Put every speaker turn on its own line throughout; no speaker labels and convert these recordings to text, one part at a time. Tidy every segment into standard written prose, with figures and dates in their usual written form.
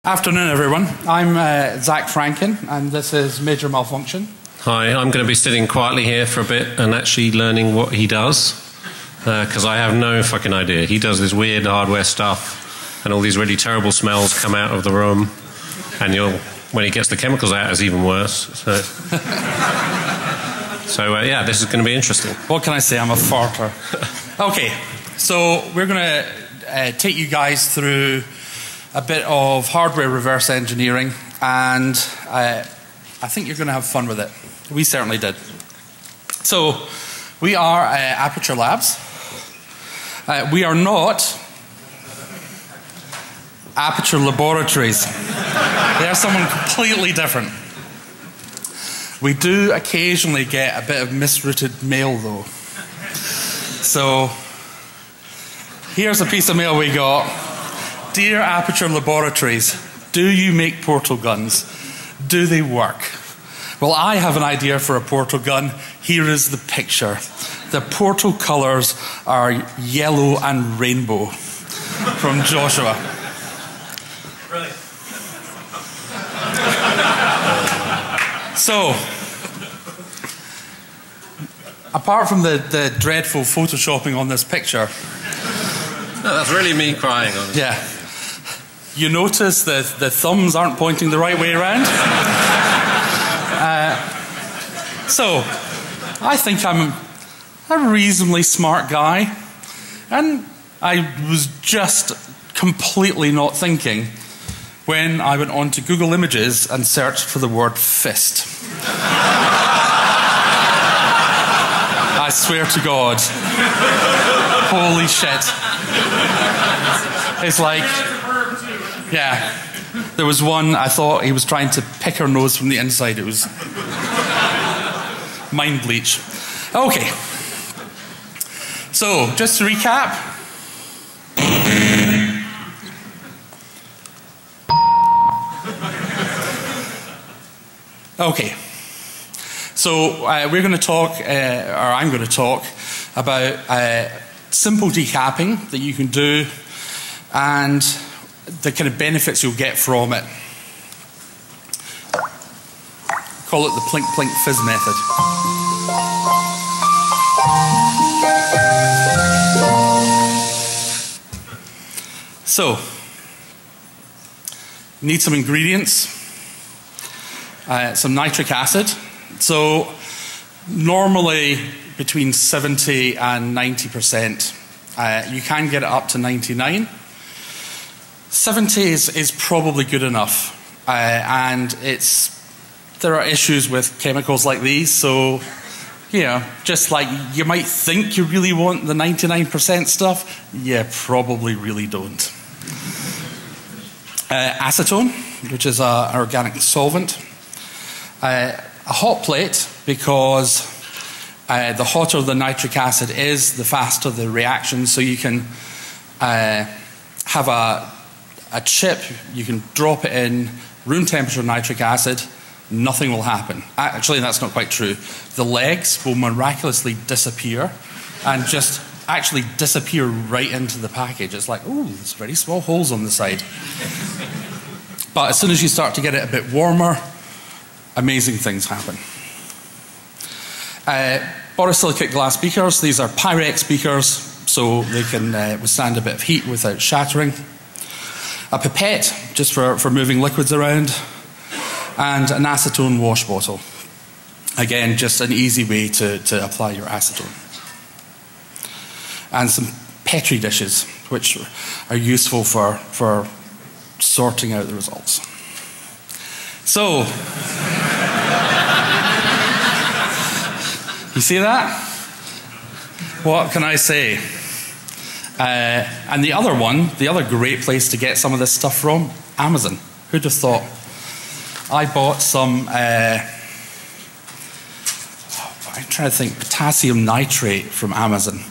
Afternoon, everyone. I'm Zach Franken, and this is Major Malfunction.
Hi, I'm going to be sitting quietly here for a bit and actually learning what he does, because I have no fucking idea. He does this weird hardware stuff, and all these really terrible smells come out of the room, and when he gets the chemicals out, it's even worse. So yeah, this is going to be interesting.
What can I say? I'm a farter. Okay, so we're going to take you guys through a bit of hardware reverse engineering, and I think you're going to have fun with it. We certainly did. So we are Aperture Labs. We are not Aperture Laboratories. They are someone completely different. We do occasionally get a bit of misrouted mail, though. So here's a piece of mail we got. Dear Aperture Laboratories, do you make portal guns? Do they work? Well, I have an idea for a portal gun. Here is the picture. The portal colors are yellow and rainbow from Joshua.
Brilliant.
So, apart from the dreadful photoshopping on this picture.
No, that's really me crying on it.
Yeah. You notice the thumbs aren't pointing the right way around? So, I think I'm a reasonably smart guy, and I was just completely not thinking when I went on to Google Images and searched for the word fist. I swear to God. Holy shit. It's like, yeah, there was one, I thought he was trying to pick her nose from the inside. It was mind bleach. Okay. So, just to recap. Okay. So, we're going to talk, or I'm going to talk, about simple decapping that you can do and the kind of benefits you'll get from it. Call it the plink plink fizz method. So, need some ingredients. Some nitric acid. So, normally between 70 and 90%. You can get it up to 99. 70 is probably good enough, and there are issues with chemicals like these, so just like you might think you really want the 99% stuff, you probably really don't. Acetone, which is an organic solvent. A hot plate, because the hotter the nitric acid is, the faster the reaction, so you can have a chip, you can drop it in room temperature nitric acid, nothing will happen. Actually, that's not quite true. The legs will miraculously disappear and just actually disappear right into the package. It's like, ooh, there's very small holes on the side. But as soon as you start to get it a bit warmer, amazing things happen. Borosilicate glass beakers. These are Pyrex beakers, so they can withstand a bit of heat without shattering. A pipette, just for moving liquids around. And an acetone wash bottle. Again, just an easy way to apply your acetone. And some Petri dishes, which are useful for sorting out the results. So, you see that? What can I say? And the other one, the other great place to get some of this stuff from, Amazon. Who'd have thought? I bought some, I'm trying to think, potassium nitrate from Amazon.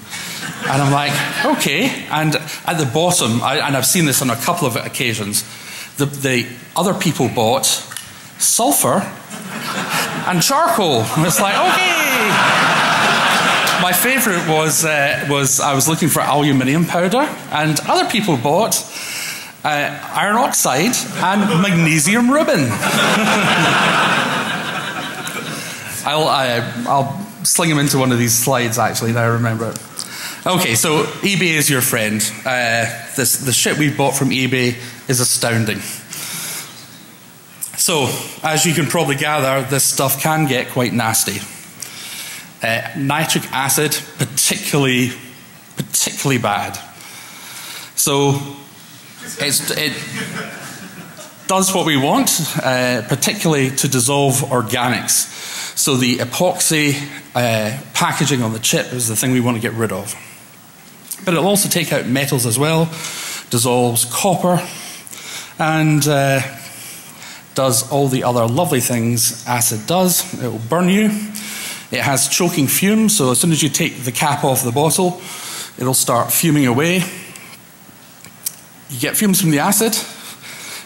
And I'm like, okay. And at the bottom, and I've seen this on a couple of occasions, the other people bought sulfur and charcoal. And it's like, okay. My favorite was I was looking for aluminium powder, and other people bought iron oxide, and magnesium ribbon. I'll sling them into one of these slides, actually, now I remember it. Okay, so eBay is your friend. The shit we bought from eBay is astounding. So, as you can probably gather, this stuff can get quite nasty. Nitric acid, particularly bad. So, it does what we want, particularly to dissolve organics. So the epoxy packaging on the chip is the thing we want to get rid of. But it'll also take out metals as well, dissolves copper, and does all the other lovely things acid does. It will burn you. It has choking fumes, so as soon as you take the cap off the bottle, it'll start fuming away. You get fumes from the acid.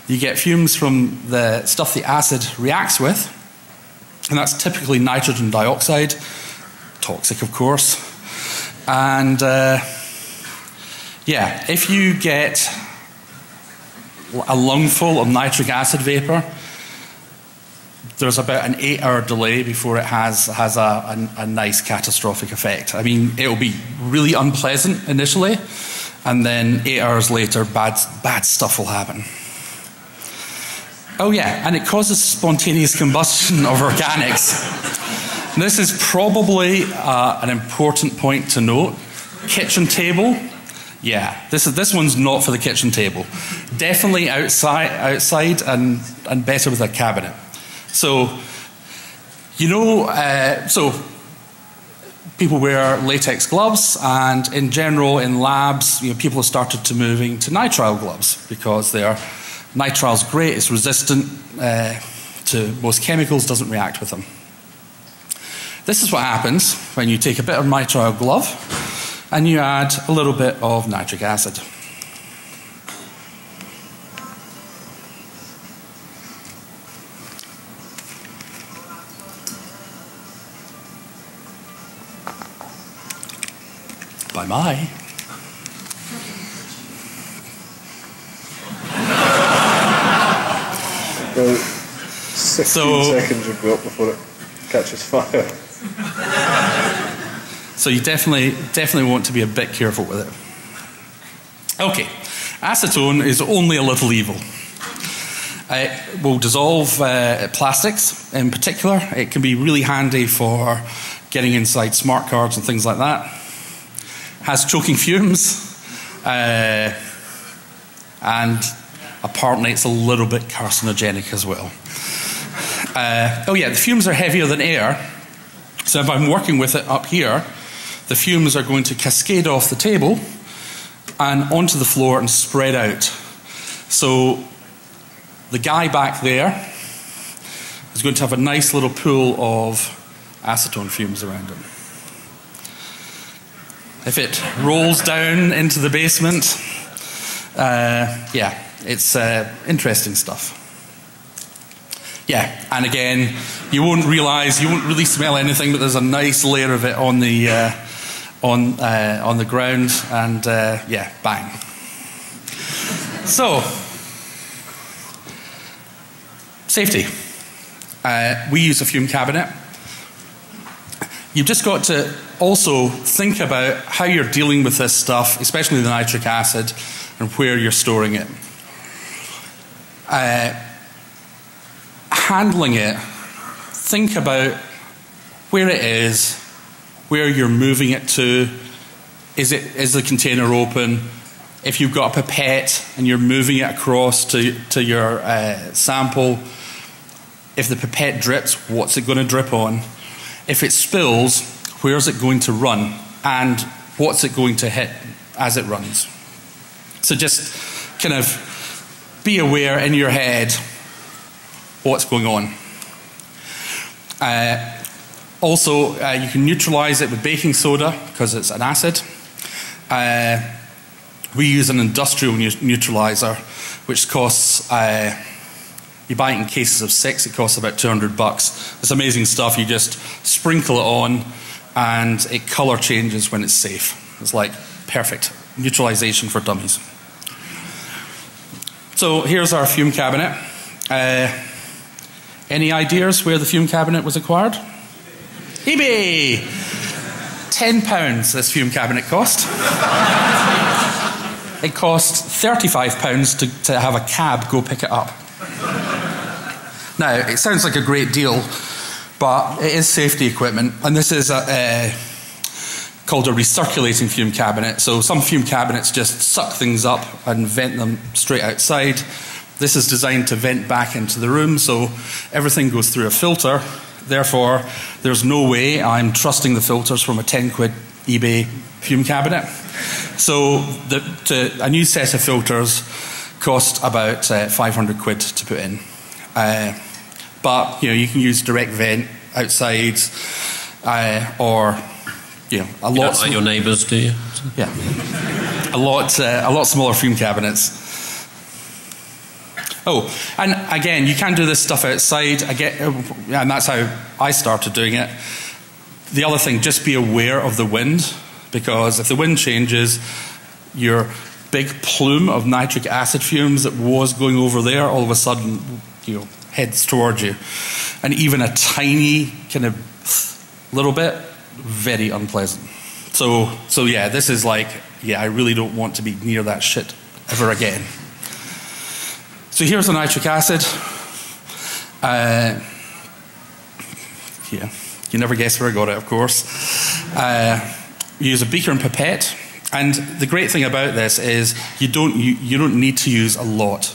You get fumes from the stuff the acid reacts with, and that's typically nitrogen dioxide, toxic of course. And yeah, if you get a lungful of nitric acid vapor, there's about an 8-hour delay before it has a nice catastrophic effect. I mean, it'll be really unpleasant initially, and then 8 hours later, bad stuff will happen. Oh yeah, and it causes spontaneous combustion of organics. This is probably an important point to note. Kitchen table, yeah, this one's not for the kitchen table. Definitely outside and better with a cabinet. So, you know, so people wear latex gloves, and in general in labs, people have started to moving to nitrile gloves because nitrile's great, it's resistant to most chemicals, doesn't react with them. This is what happens when you take a bit of nitrile glove and you add a little bit of nitric acid. Bye-bye.
About 16 seconds you've got before it catches fire.
So you definitely want to be a bit careful with it. Okay, acetone is only a little evil. It will dissolve plastics in particular. It can be really handy for getting inside smart cards and things like that. Has choking fumes, and apparently it's a little bit carcinogenic as well. Oh yeah, the fumes are heavier than air, so if I'm working with it up here, the fumes are going to cascade off the table and onto the floor and spread out. So the guy back there is going to have a nice little pool of acetone fumes around him. If it rolls down into the basement, yeah, it's interesting stuff. Yeah, and again, you won't really smell anything, but there's a nice layer of it on the ground, and yeah, bang. So, safety. We use a fume cabinet. You've just got to also think about how you're dealing with this stuff, especially the nitric acid, and where you're storing it. Handling it, think about where it is, where you're moving it to. Is the container open? If you've got a pipette and you're moving it across to your sample, if the pipette drips, what's it going to drip on? If it spills, where's it going to run? And what's it going to hit as it runs? So just kind of be aware in your head what's going on. Also, you can neutralize it with baking soda because it's an acid. We use an industrial neutralizer, which costs, you buy it in cases of 6, it costs about $200. It's amazing stuff. You just sprinkle it on and it color changes when it's safe. It's like perfect neutralization for dummies. So here's our fume cabinet. Any ideas where the fume cabinet was acquired? eBay! £10 this fume cabinet cost. It cost £35 to have a cab go pick it up. Now, it sounds like a great deal, but it is safety equipment, and this is called a recirculating fume cabinet. So some fume cabinets just suck things up and vent them straight outside. This is designed to vent back into the room, so everything goes through a filter. Therefore, there's no way I'm trusting the filters from a 10 quid eBay fume cabinet. So a new set of filters cost about 500 quid to put in. But you can use direct vent outside, or a lot.
Don't like your neighbours, do you?
Yeah, a lot smaller fume cabinets. Oh, and again, you can do this stuff outside. And that's how I started doing it. The other thing, just be aware of the wind, because if the wind changes, your big plume of nitric acid fumes that was going over there, all of a sudden, heads towards you. And even a tiny kind of little bit, very unpleasant. So yeah, this is like, I really don't want to be near that shit ever again. So here's the nitric acid. You never guess where I got it, of course. You use a beaker and pipette, and the great thing about this is you don't need to use a lot.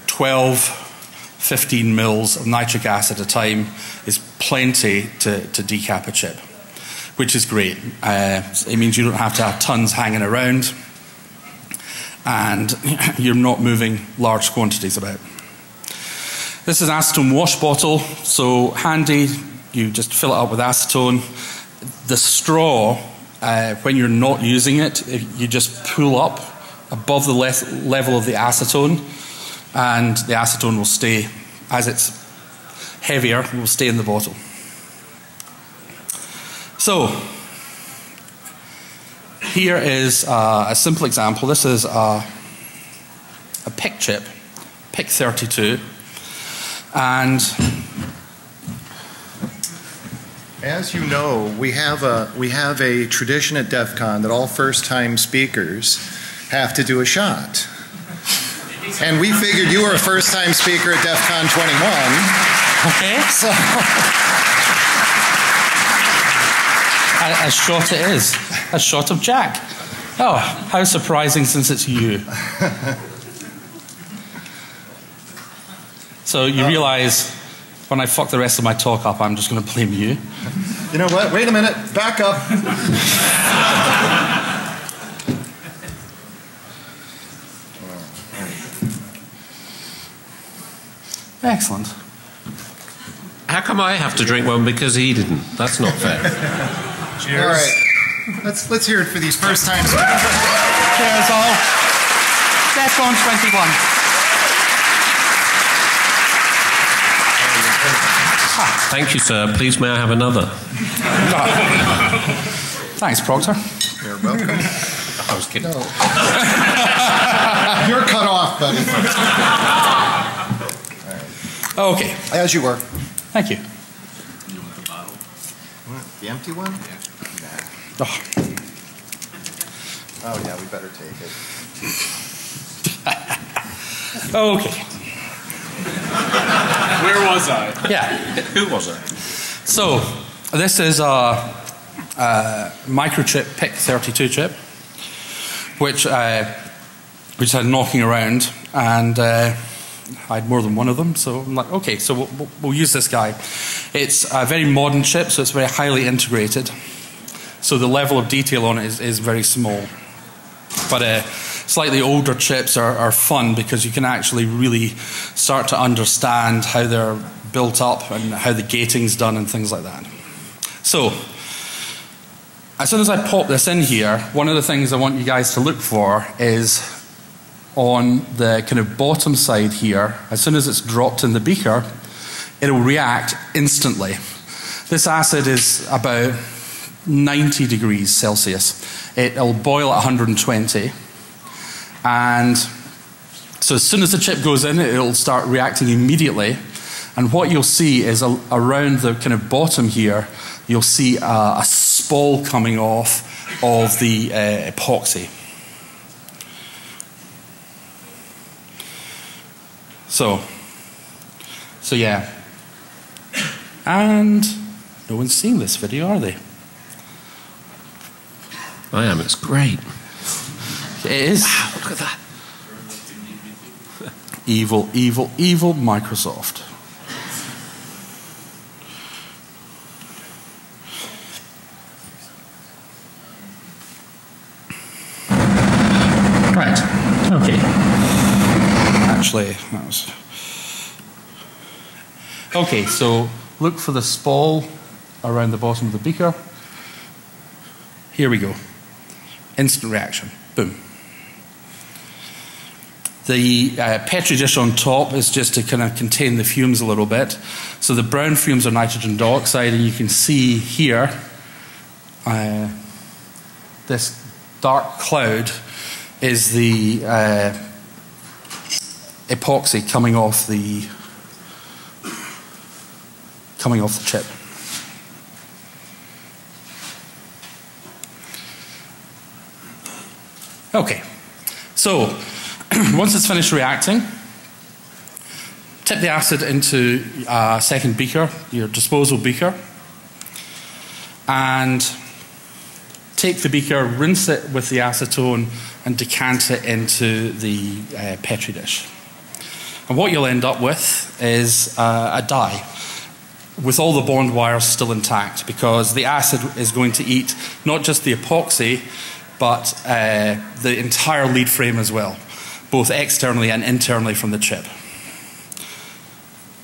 12, 15 mils of nitric acid a time is plenty to decap a chip, which is great. It means you don't have to have tons hanging around, and you're not moving large quantities about. This is an acetone wash bottle, so handy. You just fill it up with acetone. The straw, when you're not using it, you just pull up above the level of the acetone, and the acetone will stay, as it's heavier, it will stay in the bottle. So, here is a simple example. This is a PIC chip, PIC 32, and
as you know, we have a tradition at DEF CON that all first-time speakers have to do a shot. And we figured you were a first-time speaker at DEF CON 21.
Okay. So a shot it is. A shot of Jack. Oh, how surprising since it's you. So you realize when I fuck the rest of my talk up, I'm just going to blame you.
You know what? Wait a minute. Back up.
Excellent.
How come I have to drink one because he didn't? That's not fair.
Cheers. All right. Let's hear it for these first times.
Cheers all. DEF CON 21.
Thank you, sir. Please may I have another?
Thanks, Proctor.
You're welcome.
I was kidding.
No. You're cut off, buddy.
Okay.
As you were.
Thank you.
You want the bottle? What, the empty one? Yeah. Nah. Oh yeah, we better take it.
Okay.
Where was I?
Yeah.
Who was it?
So, this is a microchip PIC 32 chip, which I had knocking around, and I had more than one of them, so I'm like, okay, so we'll use this guy. It's a very modern chip, so it's very highly integrated. So the level of detail on it is very small. But slightly older chips are fun because you can actually really start to understand how they're built up and how the gating's done and things like that. So, as soon as I pop this in here, one of the things I want you guys to look for is on the kind of bottom side here. As soon as it's dropped in the beaker, it'll react instantly. This acid is about 90 degrees Celsius. It'll boil at 120, and So as soon as the chip goes in, it'll start reacting immediately. And what you'll see is around the kind of bottom here, you'll see a spall coming off of the epoxy. So yeah. And no one's seeing this video, are they?
I am. It's great.
It is.
Wow, look at that.
Evil, evil, evil Microsoft.
Right. Okay.
Actually, that was... Okay, so look for the spall around the bottom of the beaker. Here we go. Instant reaction. Boom. The Petri dish on top is just to kind of contain the fumes a little bit. So the brown fumes are nitrogen dioxide, and you can see here this dark cloud is the epoxy coming off the chip. Okay, so once it's finished reacting, tip the acid into a second beaker, your disposal beaker, and take the beaker, rinse it with the acetone, and decant it into the Petri dish. And what you'll end up with is a dye with all the bond wires still intact, because the acid is going to eat not just the epoxy, but the entire lead frame as well, both externally and internally from the chip.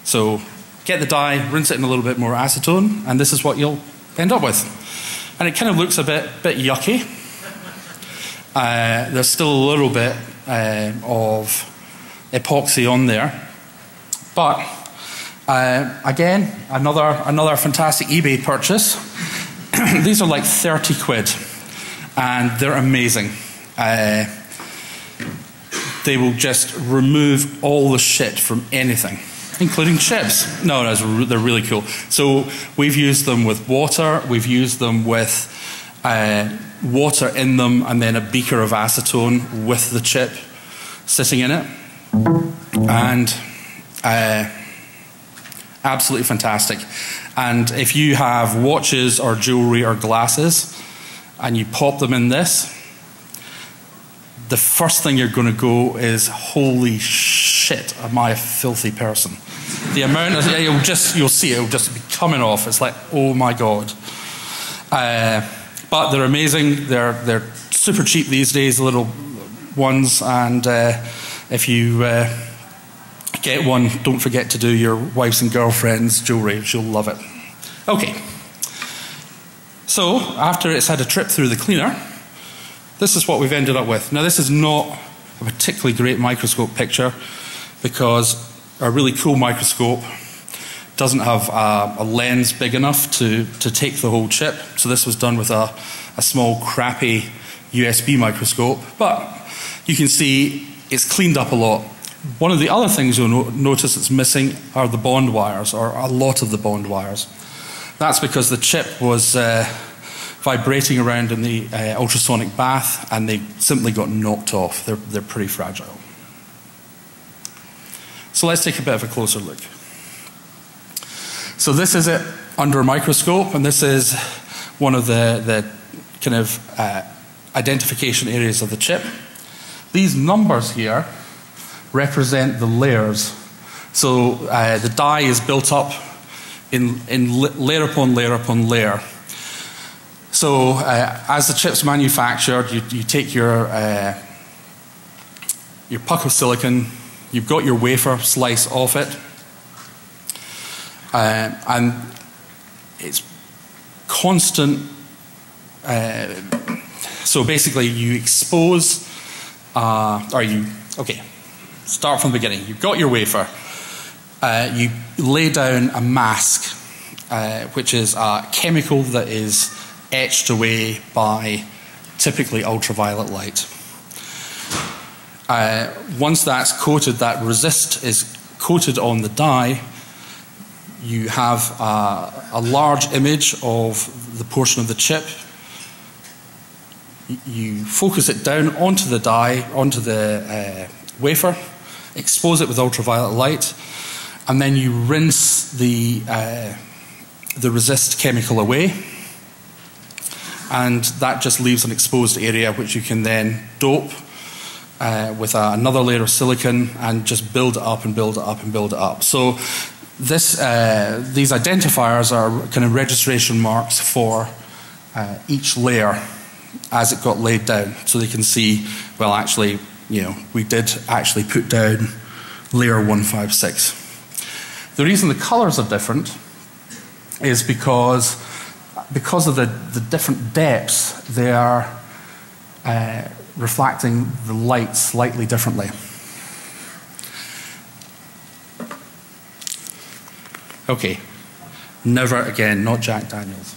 So get the dye, rinse it in a little bit more acetone, and this is what you'll end up with. And it kind of looks a bit yucky. There's still a little bit of epoxy on there, but again, another fantastic eBay purchase. These are like 30 quid, and they're amazing. They will just remove all the shit from anything, including chips. No, they're really cool. So we've used them with water, we've used them with water in them, and then a beaker of acetone with the chip sitting in it. And absolutely fantastic. And if you have watches or jewelry or glasses and you pop them in this, the first thing you're going to go is, holy shit, am I a filthy person? The amount of, you'll see it'll just be coming off. It's like, oh my God. But they're amazing. They're super cheap these days, the little ones. And if you get one, don't forget to do your wife's and girlfriend's jewelry. She'll love it. Okay. So after it's had a trip through the cleaner, this is what we've ended up with. Now, this is not a particularly great microscope picture, because a really cool microscope doesn't have a lens big enough to take the whole chip. So this was done with a small, crappy USB microscope. But you can see it's cleaned up a lot. One of the other things you'll notice that's missing are the bond wires, or a lot of the bond wires. That's because the chip was vibrating around in the ultrasonic bath, and they simply got knocked off. They're pretty fragile. So let's take a bit of a closer look. So this is it under a microscope, and this is one of the kind of identification areas of the chip. These numbers here represent the layers. So the dye is built up in layer upon layer upon layer. So as the chip's manufactured, you take your puck of silicon, you've got your wafer slice off it, and it's constant. So basically you expose, start from the beginning. You've got your wafer, you lay down a mask, which is a chemical that is etched away by typically ultraviolet light. Once that's coated, that resist is coated on the die, you have a large image of the portion of the chip. You focus it down onto the die, onto the wafer, expose it with ultraviolet light, and then you rinse the resist chemical away, and that just leaves an exposed area which you can then dope with another layer of silicon and just build it up and build it up and build it up. So these identifiers are kind of registration marks for each layer as it got laid down, so they can see, well, actually, we did actually put down layer 156. The reason the colors are different is because of the different depths, they are reflecting the light slightly differently. Okay, never again, not Jack Daniels.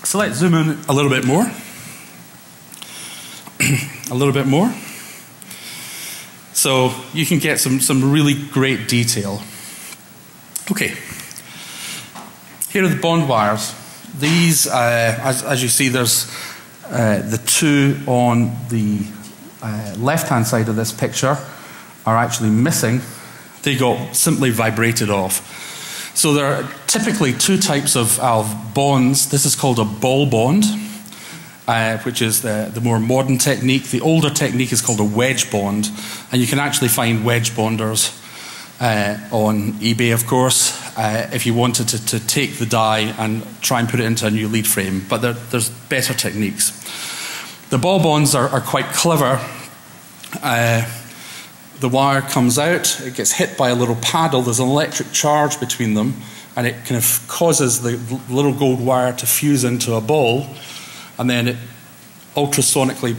So let's zoom in a little bit more. A little bit more. So you can get some really great detail. Okay, here are the bond wires. These, as you see, there's the two on the left-hand side of this picture are actually missing. They got simply vibrated off. So there are typically two types of bonds. This is called a ball bond, which is the more modern technique. The older technique is called a wedge bond, and you can actually find wedge bonders on eBay, of course, if you wanted to take the die and try and put it into a new lead frame, but there's better techniques. The ball bonds are quite clever. The wire comes out, it gets hit by a little paddle, there's an electric charge between them, and it kind of causes the little gold wire to fuse into a ball, and then it ultrasonically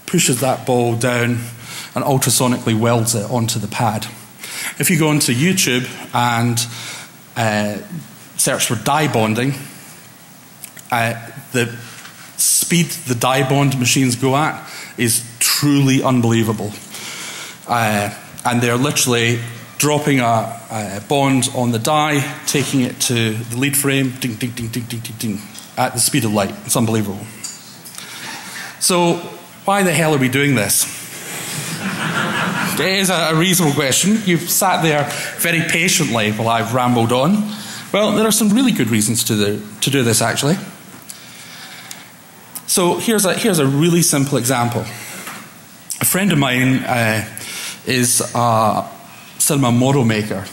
pushes that ball down and ultrasonically welds it onto the pad. If you go onto YouTube and search for die bonding, the speed the die bond machines go at is truly unbelievable. And they're literally dropping a bond on the die, taking it to the lead frame, ding, ding, ding, ding, ding, ding, ding, at the speed of light. It's unbelievable. So why the hell are we doing this? It is a reasonable question. You've sat there very patiently while I've rambled on. Well, there are some really good reasons to do this, actually. So here's a really simple example. A friend of mine is a cinema model maker,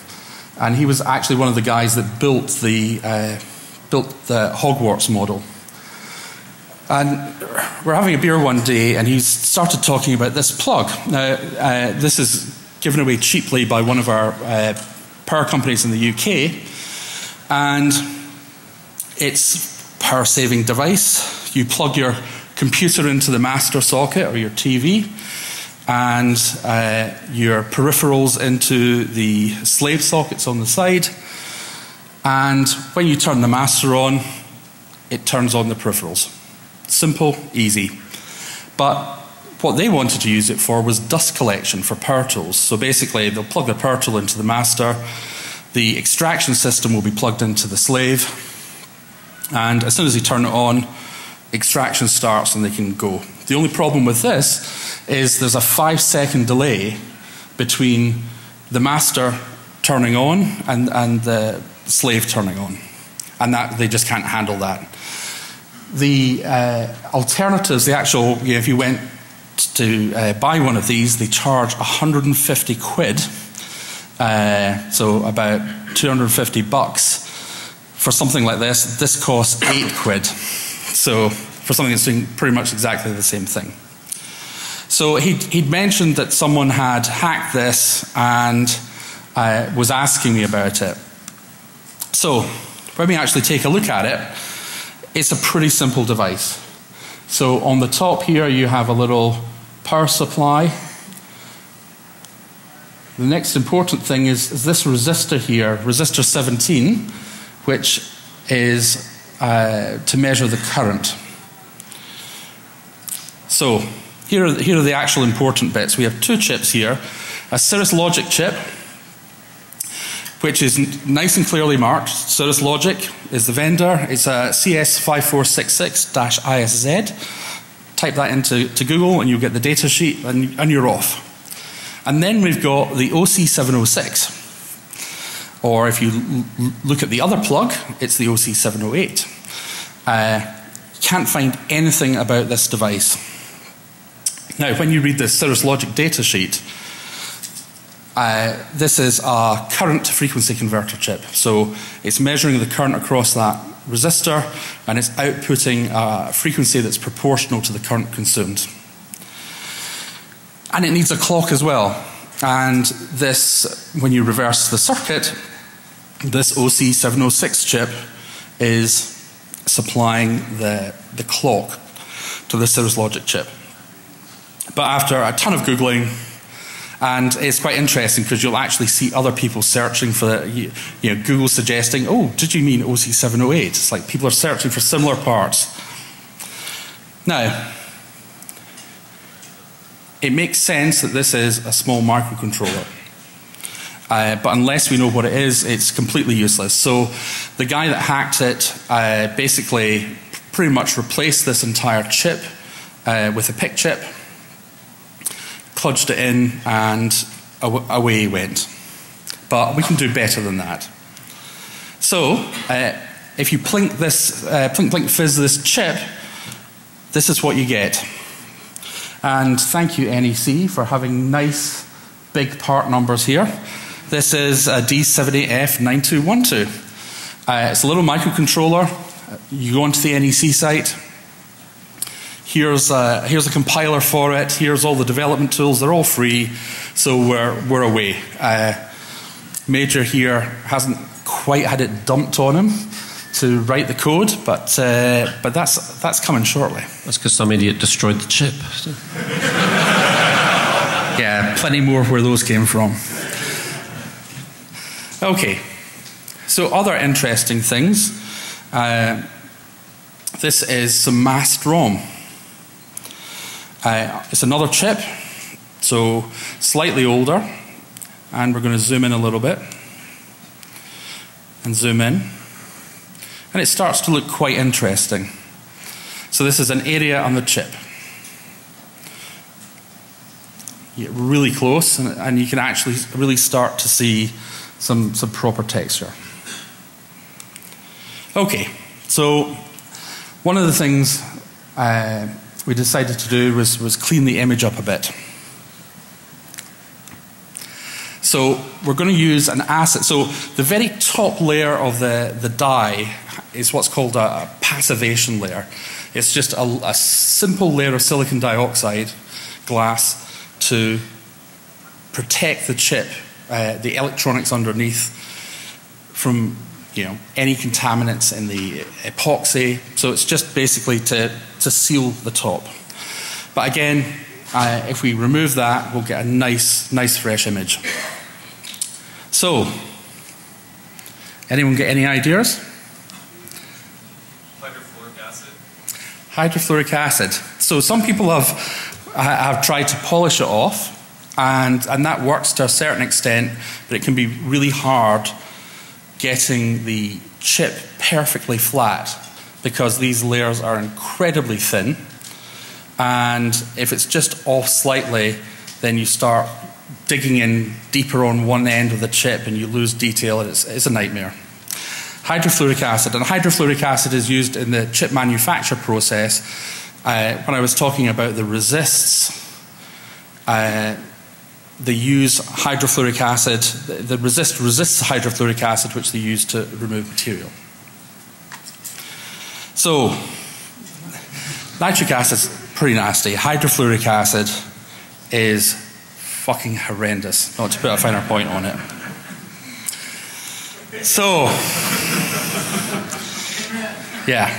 and he was actually one of the guys that built the Hogwarts model. And we're having a beer one day, and he started talking about this plug. Now, this is given away cheaply by one of our power companies in the UK, and it's a power-saving device. You plug your computer into the master socket or your TV, and your peripherals into the slave sockets on the side, and when you turn the master on, it turns on the peripherals. Simple, easy. But what they wanted to use it for was dust collection for power tools. So basically, they'll plug the power tool into the master, the extraction system will be plugged into the slave, and as soon as they turn it on, extraction starts and they can go. The only problem with this is there's a 5-second delay between the master turning on and the slave turning on, and that they just can't handle that. The alternatives, the actual, if you went to buy one of these, they charge 150 quid, so about 250 bucks for something like this. This costs 8 quid, so for something that's doing pretty much exactly the same thing. So he'd mentioned that someone had hacked this and was asking me about it. So when we actually take a look at it, it's a pretty simple device. So on the top here you have a little power supply. The next important thing is this resistor here, resistor 17, which is to measure the current. So here are the actual important bits. We have two chips here. A Cirrus Logic chip, which is nice and clearly marked. Cirrus Logic is the vendor. It's a CS5466-ISZ. Type that into Google and you'll get the data sheet and you're off. And then we've got the OC706. Or if you look at the other plug, it's the OC708. Can't find anything about this device. Now, when you read the Cirrus Logic data sheet, this is a current frequency converter chip. So it's measuring the current across that resistor and it's outputting a frequency that's proportional to the current consumed. And it needs a clock as well. And this, when you reverse the circuit, this OC706 chip is supplying the clock to the Cirrus Logic chip. But after a ton of Googling, and it's quite interesting because you'll actually see other people searching for, Google suggesting, oh, did you mean OC708? It's like people are searching for similar parts. Now, it makes sense that this is a small microcontroller. But unless we know what it is, it's completely useless. So the guy that hacked it basically pretty much replaced this entire chip with a PIC chip, kludged it in, and away he went. But we can do better than that. So if you plink this, plink fizz this chip, this is what you get. And thank you NEC for having nice big part numbers here. This is a D78F9212. It's a little microcontroller. You go onto the NEC site. Here's a compiler for it. Here's all the development tools. They're all free, so we're away. Major here hasn't quite had it dumped on him to write the code, but that's coming shortly.
That's because some idiot destroyed the chip.
Yeah, plenty more where those came from. Okay, so other interesting things. This is some masked ROM. It's another chip, so slightly older, and we're going to zoom in a little bit and zoom in, and it starts to look quite interesting. So this is an area on the chip. You get really close, and you can actually really start to see some proper texture. Okay, so one of the things we decided to do was clean the image up a bit. So we're going to use an acid. So the very top layer of the die is what's called a passivation layer. It's just a simple layer of silicon dioxide glass to protect the chip, the electronics underneath, from any contaminants in the epoxy. So it's just basically to seal the top. But again, if we remove that, we'll get a nice fresh image. So, anyone get any ideas?
Hydrofluoric acid.
Hydrofluoric acid. So some people have tried to polish it off, and that works to a certain extent, but it can be really hard getting the chip perfectly flat because these layers are incredibly thin, and if it's just off slightly, then you start digging in deeper on one end of the chip and you lose detail, and it's a nightmare. Hydrofluoric acid, and hydrofluoric acid is used in the chip manufacture process. When I was talking about the resists, they use hydrofluoric acid. The resist resists hydrofluoric acid, which they use to remove material. So, nitric acid is pretty nasty. Hydrofluoric acid is fucking horrendous, not to put a finer point on it. So, yeah.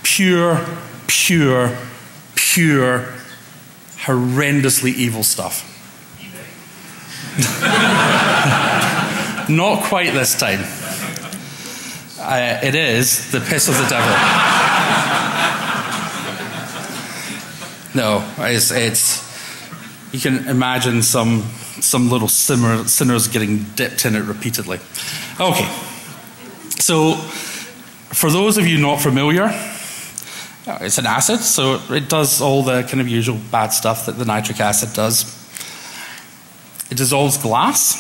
Pure, horrendously evil stuff. Not quite this time. It is the piss of the devil. No, it's you can imagine some little sinners getting dipped in it repeatedly. Okay, so for those of you not familiar, it's an acid, so it does all the kind of usual bad stuff that the nitric acid does. It dissolves glass,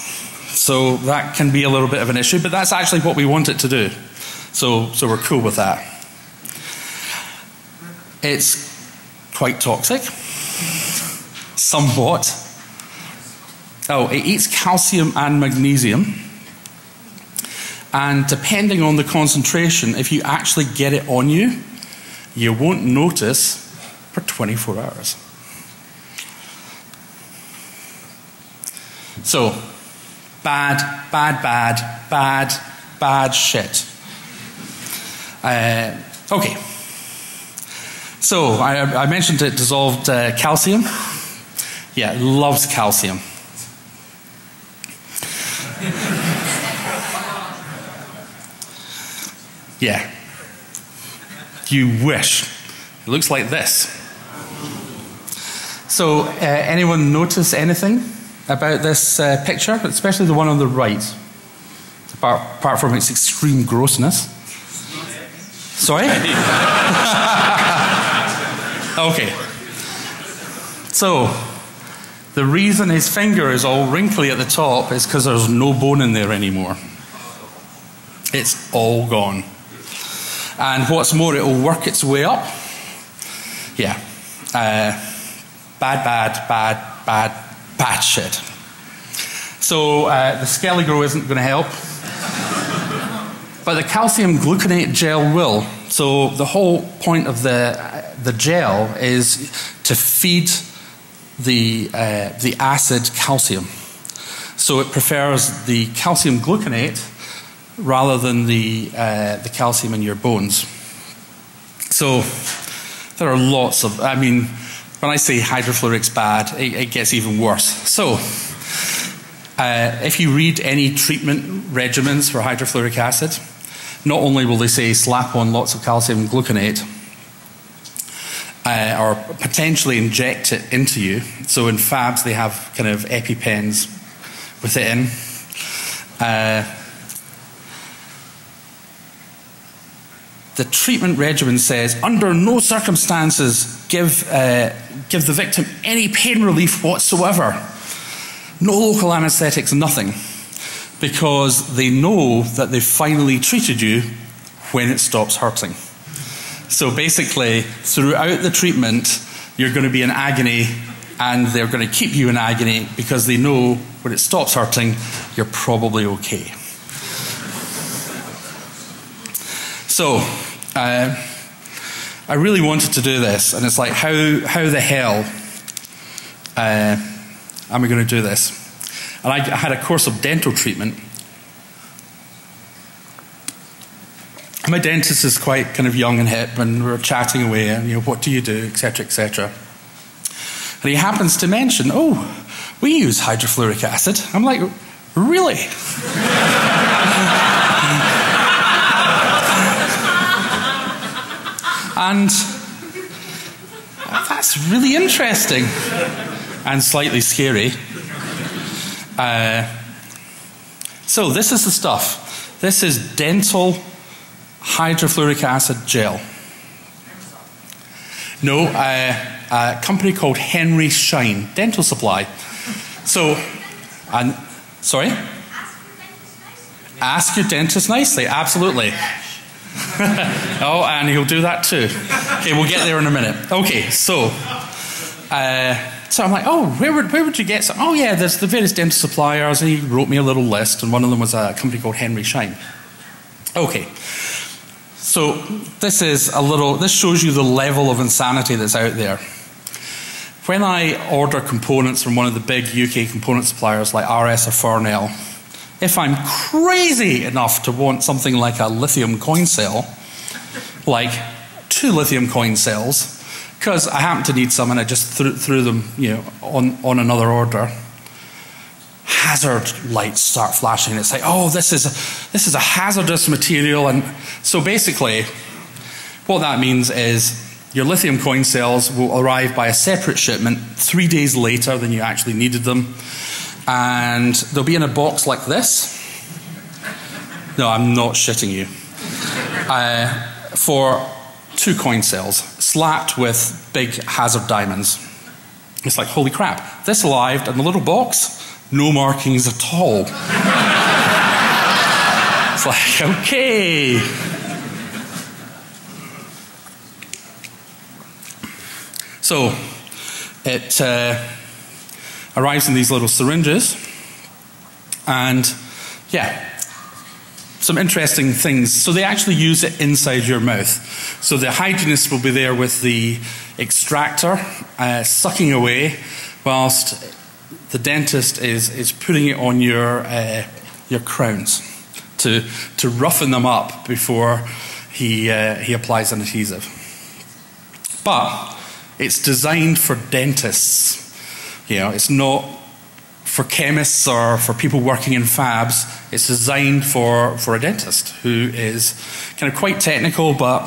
so that can be a little bit of an issue, but that's actually what we want it to do. So we're cool with that. It's quite toxic, somewhat. Oh, it eats calcium and magnesium, and depending on the concentration, if you actually get it on you, you won't notice for 24 hours. So, bad shit. Okay. So, I mentioned it dissolved calcium. Yeah, it loves calcium. Yeah. You wish. It looks like this. So, anyone notice anything about this picture, especially the one on the right, apart from its extreme grossness? Sorry? Okay. So, the reason his finger is all wrinkly at the top is because there's no bone in there anymore. It's all gone. And what's more, it will work its way up. Yeah. Bad shit. So the Skelligro isn't going to help. But the calcium gluconate gel will. So the whole point of the gel is to feed the acid calcium. So it prefers the calcium gluconate rather than the calcium in your bones. So there are lots of, I mean, when I say hydrofluoric's bad, it gets even worse. So if you read any treatment regimens for hydrofluoric acid, not only will they say slap on lots of calcium gluconate, or potentially inject it into you. So in fabs they have kind of EpiPens with it in. The treatment regimen says, under no circumstances give the victim any pain relief whatsoever. No local anesthetics, nothing. Because they know that they've finally treated you when it stops hurting. So basically, throughout the treatment, you're going to be in agony, and they're going to keep you in agony because they know when it stops hurting, you're probably okay. So, I really wanted to do this, and it's like, how the hell am I going to do this? And I had a course of dental treatment. My dentist is quite kind of young and hip, and we were chatting away, and what do you do, etc., etc. And he happens to mention, oh, we use hydrofluoric acid. I'm like, really? And that's really interesting and slightly scary. So this is the stuff. This is dental hydrofluoric acid gel. No, a company called Henry Schein Dental Supply. So, sorry? Ask your dentist nicely, absolutely. Oh, and he'll do that too. Okay, we'll get there in a minute. Okay, so I'm like, oh, where would you get some? Oh yeah, there's the various dental suppliers, and he wrote me a little list, and one of them was a company called Henry Schein. Okay, so this shows you the level of insanity that's out there. When I order components from one of the big UK component suppliers like RS or Farnell, if I'm crazy enough to want something like a lithium coin cell, like 2 lithium coin cells, because I happen to need some and I just threw them, on another order, hazard lights start flashing. It's like, oh, this is a hazardous material, and so basically, what that means is your lithium coin cells will arrive by a separate shipment 3 days later than you actually needed them. And they'll be in a box like this. No, I'm not shitting you. For 2 coin cells, slapped with big hazard diamonds. It's like, holy crap, this arrived in a little box, no markings at all. It's like, okay. So, it arrives in these little syringes, and yeah, some interesting things. So they actually use it inside your mouth. So the hygienist will be there with the extractor, sucking away, whilst the dentist is putting it on your crowns to roughen them up before he applies an adhesive. But it's designed for dentists. You know, it's not for chemists or for people working in fabs. It's designed for a dentist who is kind of quite technical, but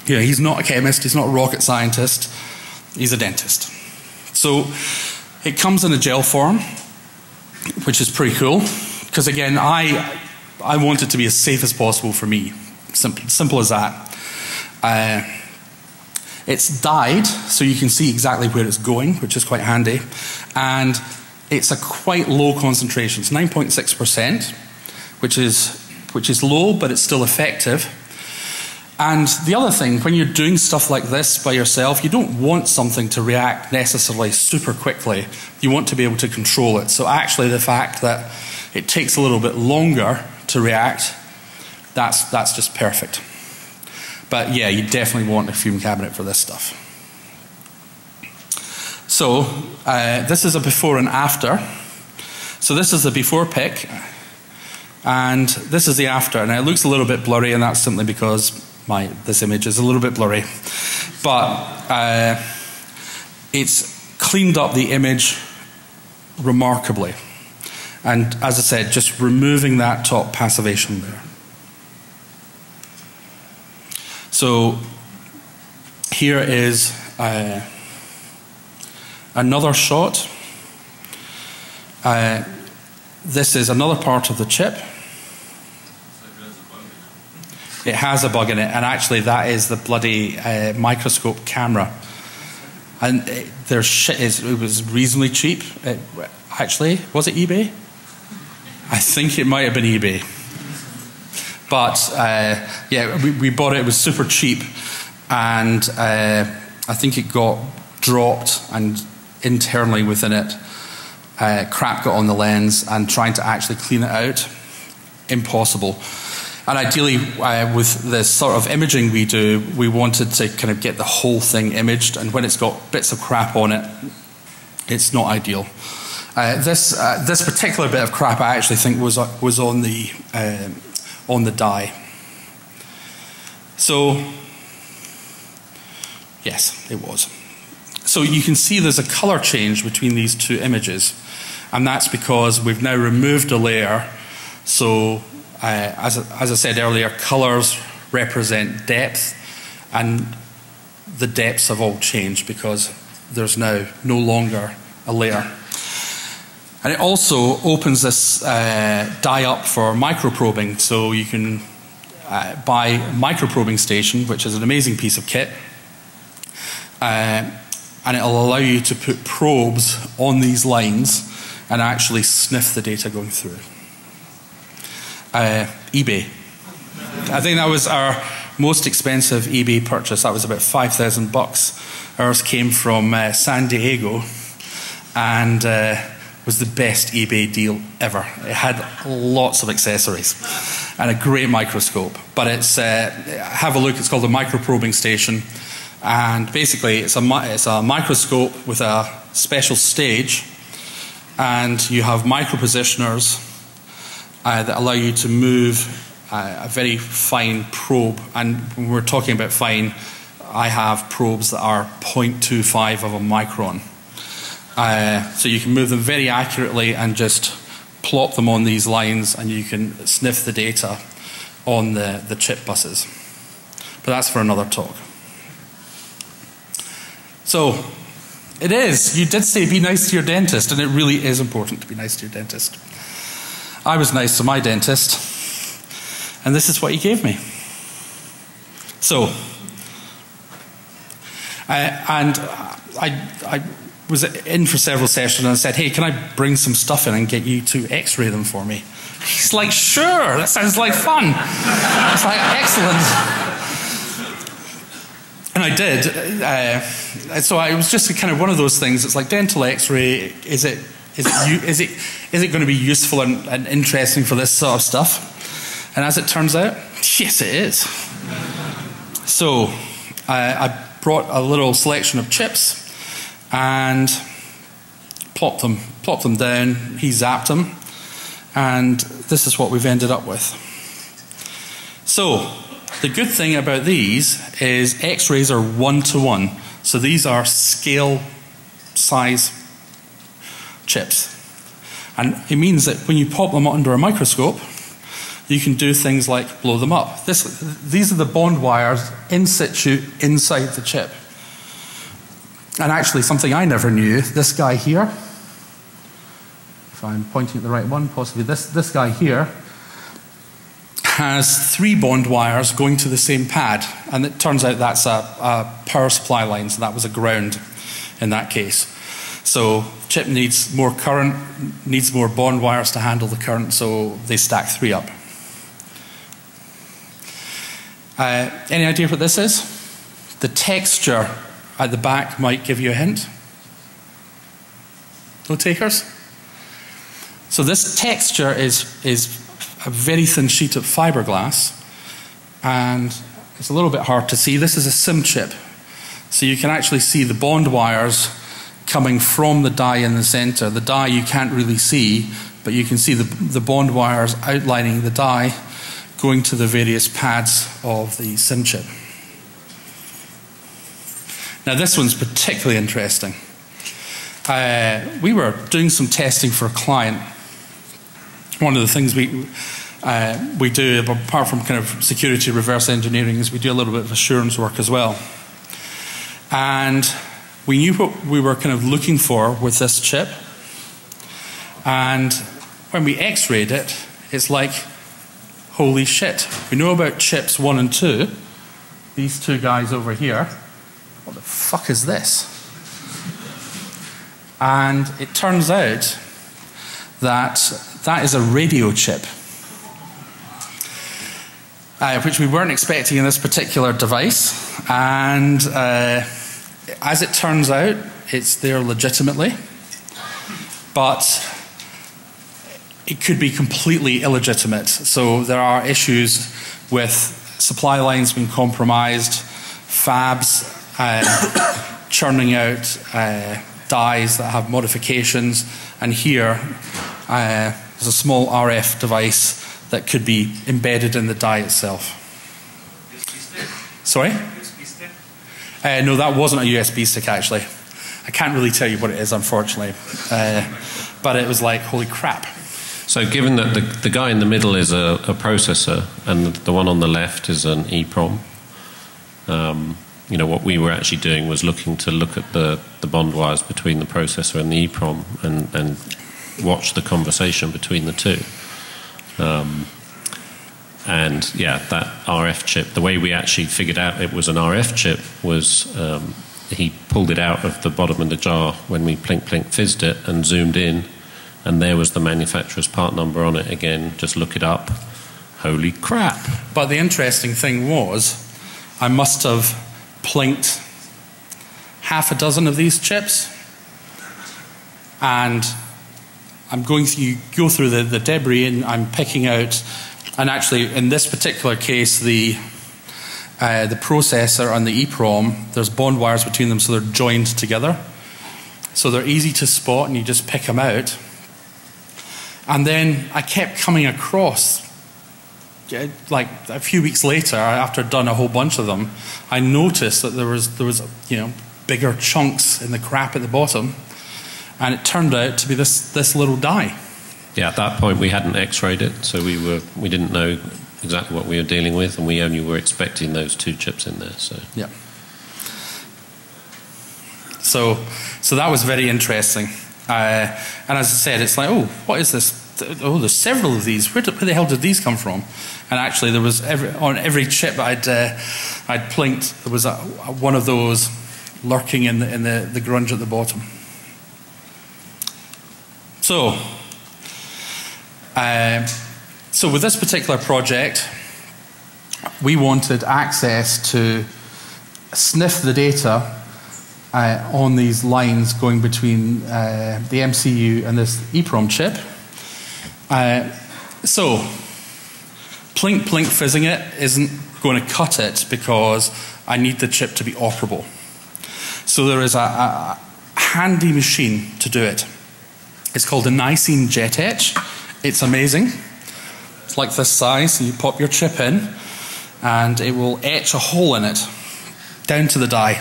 you know, he's not a chemist, he's not a rocket scientist, he's a dentist. So it comes in a gel form, which is pretty cool, because again, I want it to be as safe as possible for me. Simple as that. It's dyed, so you can see exactly where it's going, which is quite handy. And it's a quite low concentration. It's 9.6%, which is low, but it's still effective. And the other thing, when you're doing stuff like this by yourself, you don't want something to react necessarily super quickly. You want to be able to control it. So actually the fact that it takes a little bit longer to react, that's just perfect. But yeah, you definitely want a fume cabinet for this stuff. So this is a before and after. So this is the before pic, and this is the after. Now it looks a little bit blurry, and that's simply because this image is a little bit blurry. But it's cleaned up the image remarkably. And as I said, just removing that top passivation there. So here is another shot. This is another part of the chip. It has a bug in it, and actually that is the bloody microscope camera. And their shit it was reasonably cheap. Actually, was it eBay? I think it might have been eBay. But yeah, we bought it. It was super cheap, and I think it got dropped, and internally within it, crap got on the lens, and trying to actually clean it out, impossible. And ideally, with the sort of imaging we do, we wanted to kind of get the whole thing imaged, and when it's got bits of crap on it, it's not ideal. This particular bit of crap, I actually think was on the die. So, yes, it was. So you can see there's a color change between these two images, and that's because we've now removed a layer. So, as I said earlier, colors represent depth, and the depths have all changed because there's now no longer a layer. And it also opens this die up for microprobing. So you can buy a microprobing station, which is an amazing piece of kit. And it'll allow you to put probes on these lines and actually sniff the data going through. eBay. I think that was our most expensive eBay purchase. That was about $5,000. Ours came from San Diego, and was the best eBay deal ever. It had lots of accessories and a great microscope. But it's have a look. It's called a microprobing station, and basically it's a microscope with a special stage, and you have micropositioners that allow you to move a very fine probe. And when we're talking about fine, I have probes that are 0.25 of a micron. So you can move them very accurately and just plop them on these lines, and you can sniff the data on the chip buses. But that's for another talk. So, it is. You did say be nice to your dentist, and it really is important to be nice to your dentist. I was nice to my dentist, and this is what he gave me. So, I was in for several sessions, and I said, hey, can I bring some stuff in and get you to x-ray them for me? He's like, sure, that sounds like fun. It's like, excellent. And I did. So it was just kind of one of those things. It's like dental x-ray, is it going to be useful and interesting for this sort of stuff? And as it turns out, yes it is. So I brought a little selection of chips and plopped them down. He zapped them, and this is what we've ended up with. So the good thing about these is x-rays are 1-to-1. So these are scale size chips. And it means that when you pop them under a microscope, you can do things like blow them up. These are the bond wires in situ inside the chip. And actually, something I never knew, this guy here, if I'm pointing at the right one, possibly this guy here, has 3 bond wires going to the same pad. And it turns out that's a power supply line, so that was a ground in that case. So chip needs more current, needs more bond wires to handle the current, so they stack 3 up. Any idea what this is? The texture at the back might give you a hint. No takers? So this texture is a very thin sheet of fiberglass, and it's a little bit hard to see. This is a SIM chip. So you can actually see the bond wires coming from the die in the center. The die you can't really see, but you can see the bond wires outlining the die going to the various pads of the SIM chip. Now this one's particularly interesting. We were doing some testing for a client. One of the things we do, apart from kind of security reverse engineering, is we do a little bit of assurance work as well. And we knew what we were kind of looking for with this chip. And when we x-rayed it, it's like, holy shit. We know about chips 1 and 2. These 2 guys over here. What the fuck is this? And it turns out that is a radio chip, which we weren't expecting in this particular device. And as it turns out, it's there legitimately, but it could be completely illegitimate. So there are issues with supply lines being compromised, fabs churning out dies that have modifications, and here there's a small RF device that could be embedded in the die itself.
USB stick?
Sorry?
USB stick?
No, that wasn't a USB stick actually. I can't really tell you what it is, unfortunately. But it was like, holy crap.
So given that the guy in the middle is a processor and the one on the left is an EEPROM, you know, what we were actually doing was look at the bond wires between the processor and the EEPROM and watch the conversation between the two. And yeah, that RF chip, the way we actually figured out it was an RF chip was he pulled it out of the bottom of the jar when we plink fizzed it and zoomed in, and there was the manufacturer's part number on it again. Just look it up. Holy crap.
But the interesting thing was, I must have plinked half a dozen of these chips, and I'm going through, go through the debris, and I'm picking out, and actually in this particular case the processor and the EEPROM, there's bond wires between them, so they're joined together. So they're easy to spot and you just pick them out. And then I kept coming across, like a few weeks later, after I'd done a whole bunch of them, I noticed that there was you know, bigger chunks in the crap at the bottom, and it turned out to be this little die.
Yeah, at that point we hadn't x-rayed it, so we didn't know exactly what we were dealing with, and we only were expecting those 2 chips in there. So
yeah. So that was very interesting. And as I said, it's like, oh, what is this? Oh, there's several of these. Where the hell did these come from? And actually, there was on every chip I'd plinked, there was one of those lurking in the grunge at the bottom. So with this particular project, we wanted access to sniff the data on these lines going between the MCU and this EEPROM chip. So plink fizzing it isn't going to cut it because I need the chip to be operable. So there is a handy machine to do it. It's called a Nicene Jet Etch. It's amazing. It's like this size, so you pop your chip in and it will etch a hole in it down to the die.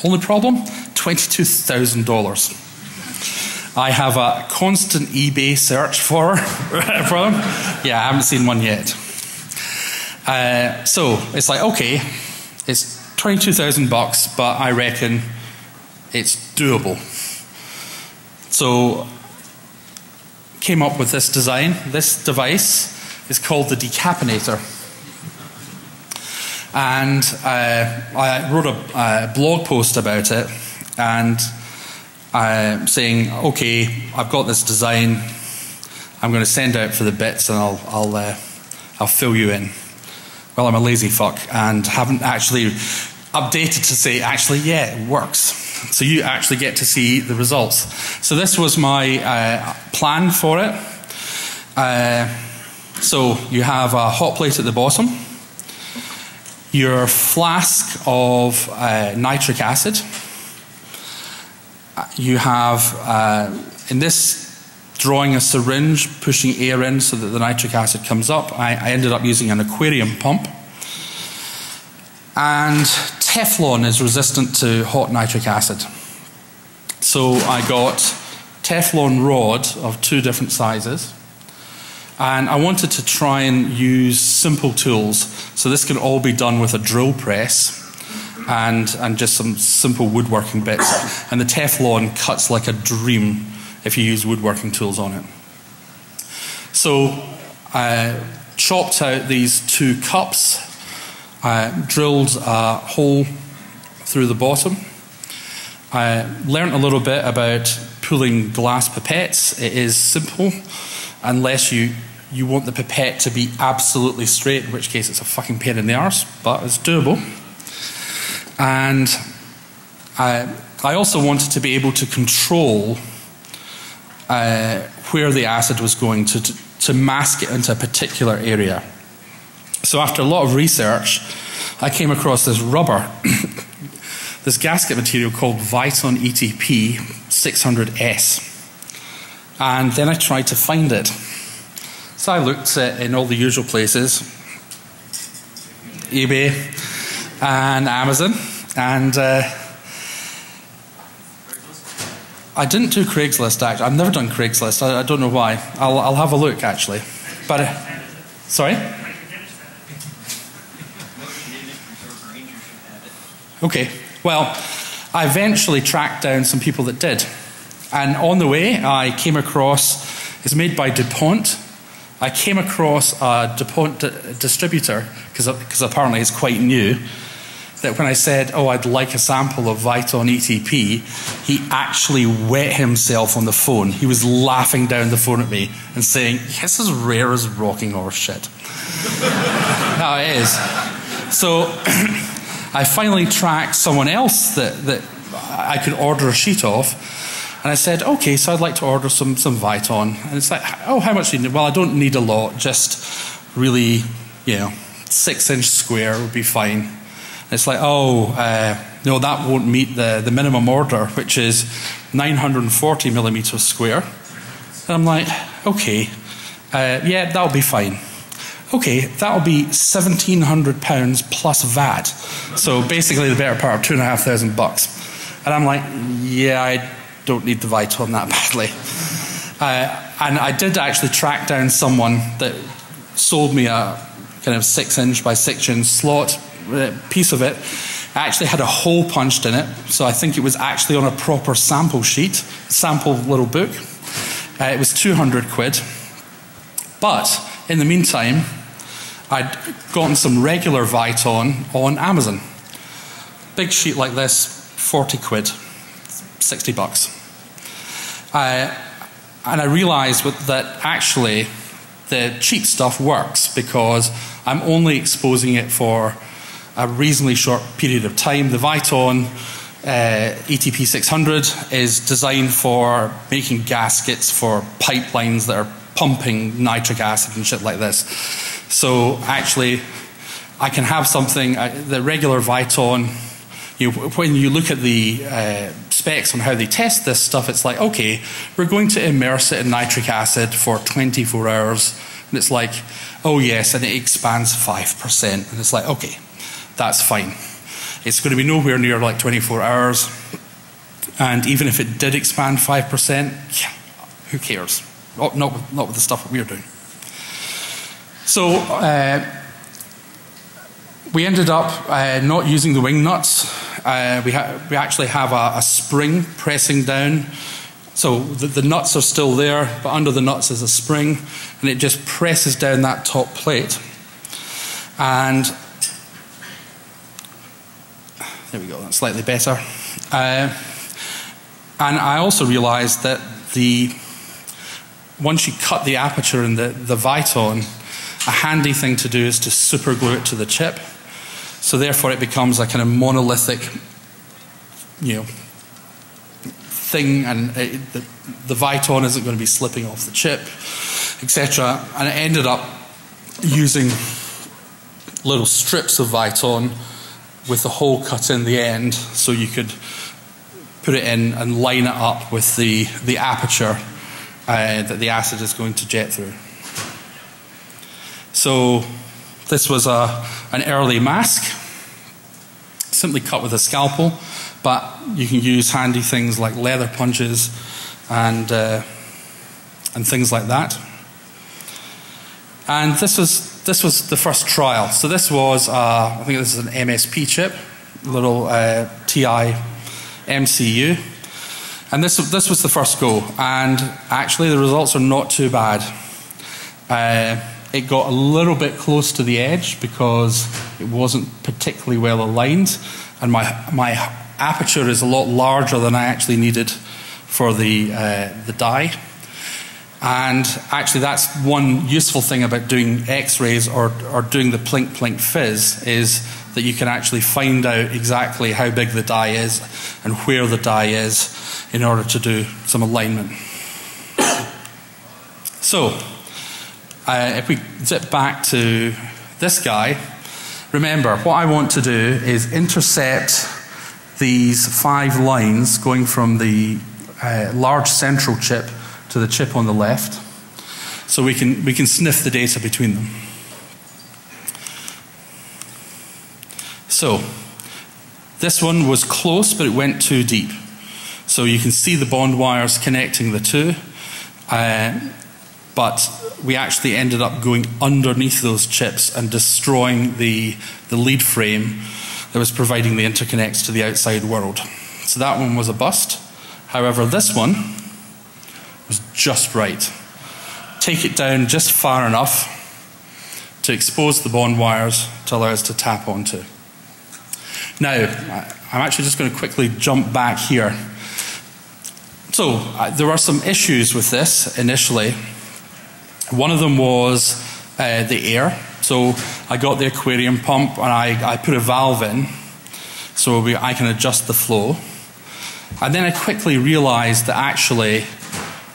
Only problem? $22,000. I have a constant eBay search for them. Yeah, I haven't seen one yet. So it's like, okay, it's $22,000, but I reckon it's doable. So came up with this design. This device is called the Decapinator. And I wrote a blog post about it, and saying, okay, I've got this design, I'm going to send out for the bits and I'll fill you in. Well, I'm a lazy fuck and haven't actually updated to say, actually, yeah, it works. So you actually get to see the results. So this was my plan for it. So you have a hot plate at the bottom, your flask of nitric acid. You have, in this drawing, a syringe pushing air in so that the nitric acid comes up. I ended up using an aquarium pump. And Teflon is resistant to hot nitric acid. So I got Teflon rod of 2 different sizes. And I wanted to try and use simple tools. So this can all be done with a drill press and just some simple woodworking bits. And the Teflon cuts like a dream if you use woodworking tools on it. So I chopped out these 2 cups, drilled a hole through the bottom. I learned a little bit about pulling glass pipettes. It is simple, unless you want the pipette to be absolutely straight, in which case it's a fucking pain in the arse, but it's doable. And I also wanted to be able to control where the acid was going to mask it into a particular area. So after a lot of research, I came across this rubber, this gasket material called Viton ETP 600S. And then I tried to find it. So I looked in all the usual places, eBay and Amazon, and I didn't do Craigslist actually. I've never done Craigslist. I don't know why. I'll have a look actually. But sorry? Okay. Well, I eventually tracked down some people that did. And on the way, I came across, it's made by DuPont. I came across a DuPont distributor, because apparently it's quite new, that when I said, oh, I'd like a sample of Viton ETP, he actually wet himself on the phone. He was laughing down the phone at me and saying, this is rare as rocking horse shit. No, it is. So I finally tracked someone else that I could order a sheet of. And I said, okay, so I'd like to order some Viton. And it's like, oh, how much do you need? Well, I don't need a lot, just really, 6-inch square would be fine. And it's like, oh, no, that won't meet the minimum order, which is 940 millimeters square. And I'm like, okay, yeah, that'll be fine. Okay, that'll be £1,700 plus VAT. So basically the better part of $2,500. And I'm like, yeah, I don't need the Viton that badly. And I did actually track down someone that sold me a kind of 6-inch by 6-inch slot piece of it, It actually had a hole punched in it, so I think it was actually on a proper sample sheet, sample little book. It was 200 quid. But in the meantime, I'd gotten some regular Viton on Amazon. Big sheet like this, 40 quid, 60 bucks. And I realized that actually the cheap stuff works because I'm only exposing it for a reasonably short period of time. The Viton ETP 600 is designed for making gaskets for pipelines that are pumping nitric acid and shit like this. So actually, I can have something, the regular Viton, when you look at the specs on how they test this stuff, it's like, okay, we're going to immerse it in nitric acid for 24 hours. And it's like, oh yes, and it expands 5%. And it's like, okay, that's fine. It's going to be nowhere near like 24 hours. And even if it did expand 5%, yeah, who cares? Not with the stuff that we're doing. So we ended up not using the wing nuts. We actually have a spring pressing down. So the nuts are still there, but under the nuts is a spring, and it just presses down that top plate. And there we go, that's slightly better. And I also realized that once you cut the aperture in the Viton, a handy thing to do is to super glue it to the chip. So therefore it becomes a kind of monolithic, thing, and the Viton isn't going to be slipping off the chip, etc. And it ended up using little strips of Viton with the hole cut in the end, so you could put it in and line it up with the aperture that the acid is going to jet through. So this was an early mask, simply cut with a scalpel, but you can use handy things like leather punches and things like that. And this was the first trial. So this was, I think this is an MSP chip, little TI MCU. And this was the first go. And actually the results are not too bad. It got a little bit close to the edge because it wasn't particularly well aligned. And my aperture is a lot larger than I actually needed for the die. And actually that's one useful thing about doing X-rays or doing the plink plink fizz, is that you can actually find out exactly how big the die is and where the die is in order to do some alignment. So if we zip back to this guy, remember what I want to do is intercept these 5 lines going from the large central chip to the chip on the left, so we can sniff the data between them. So this one was close, but it went too deep. So you can see the bond wires connecting the two, but we actually ended up going underneath those chips and destroying the lead frame that was providing the interconnects to the outside world. So that one was a bust. However, this one was just right. Take it down just far enough to expose the bond wires to allow us to tap onto. Now, I'm actually just going to quickly jump back here. So, there were some issues with this initially. One of them was the air. So, I got the aquarium pump and I put a valve in so I can adjust the flow. And then I quickly realized that actually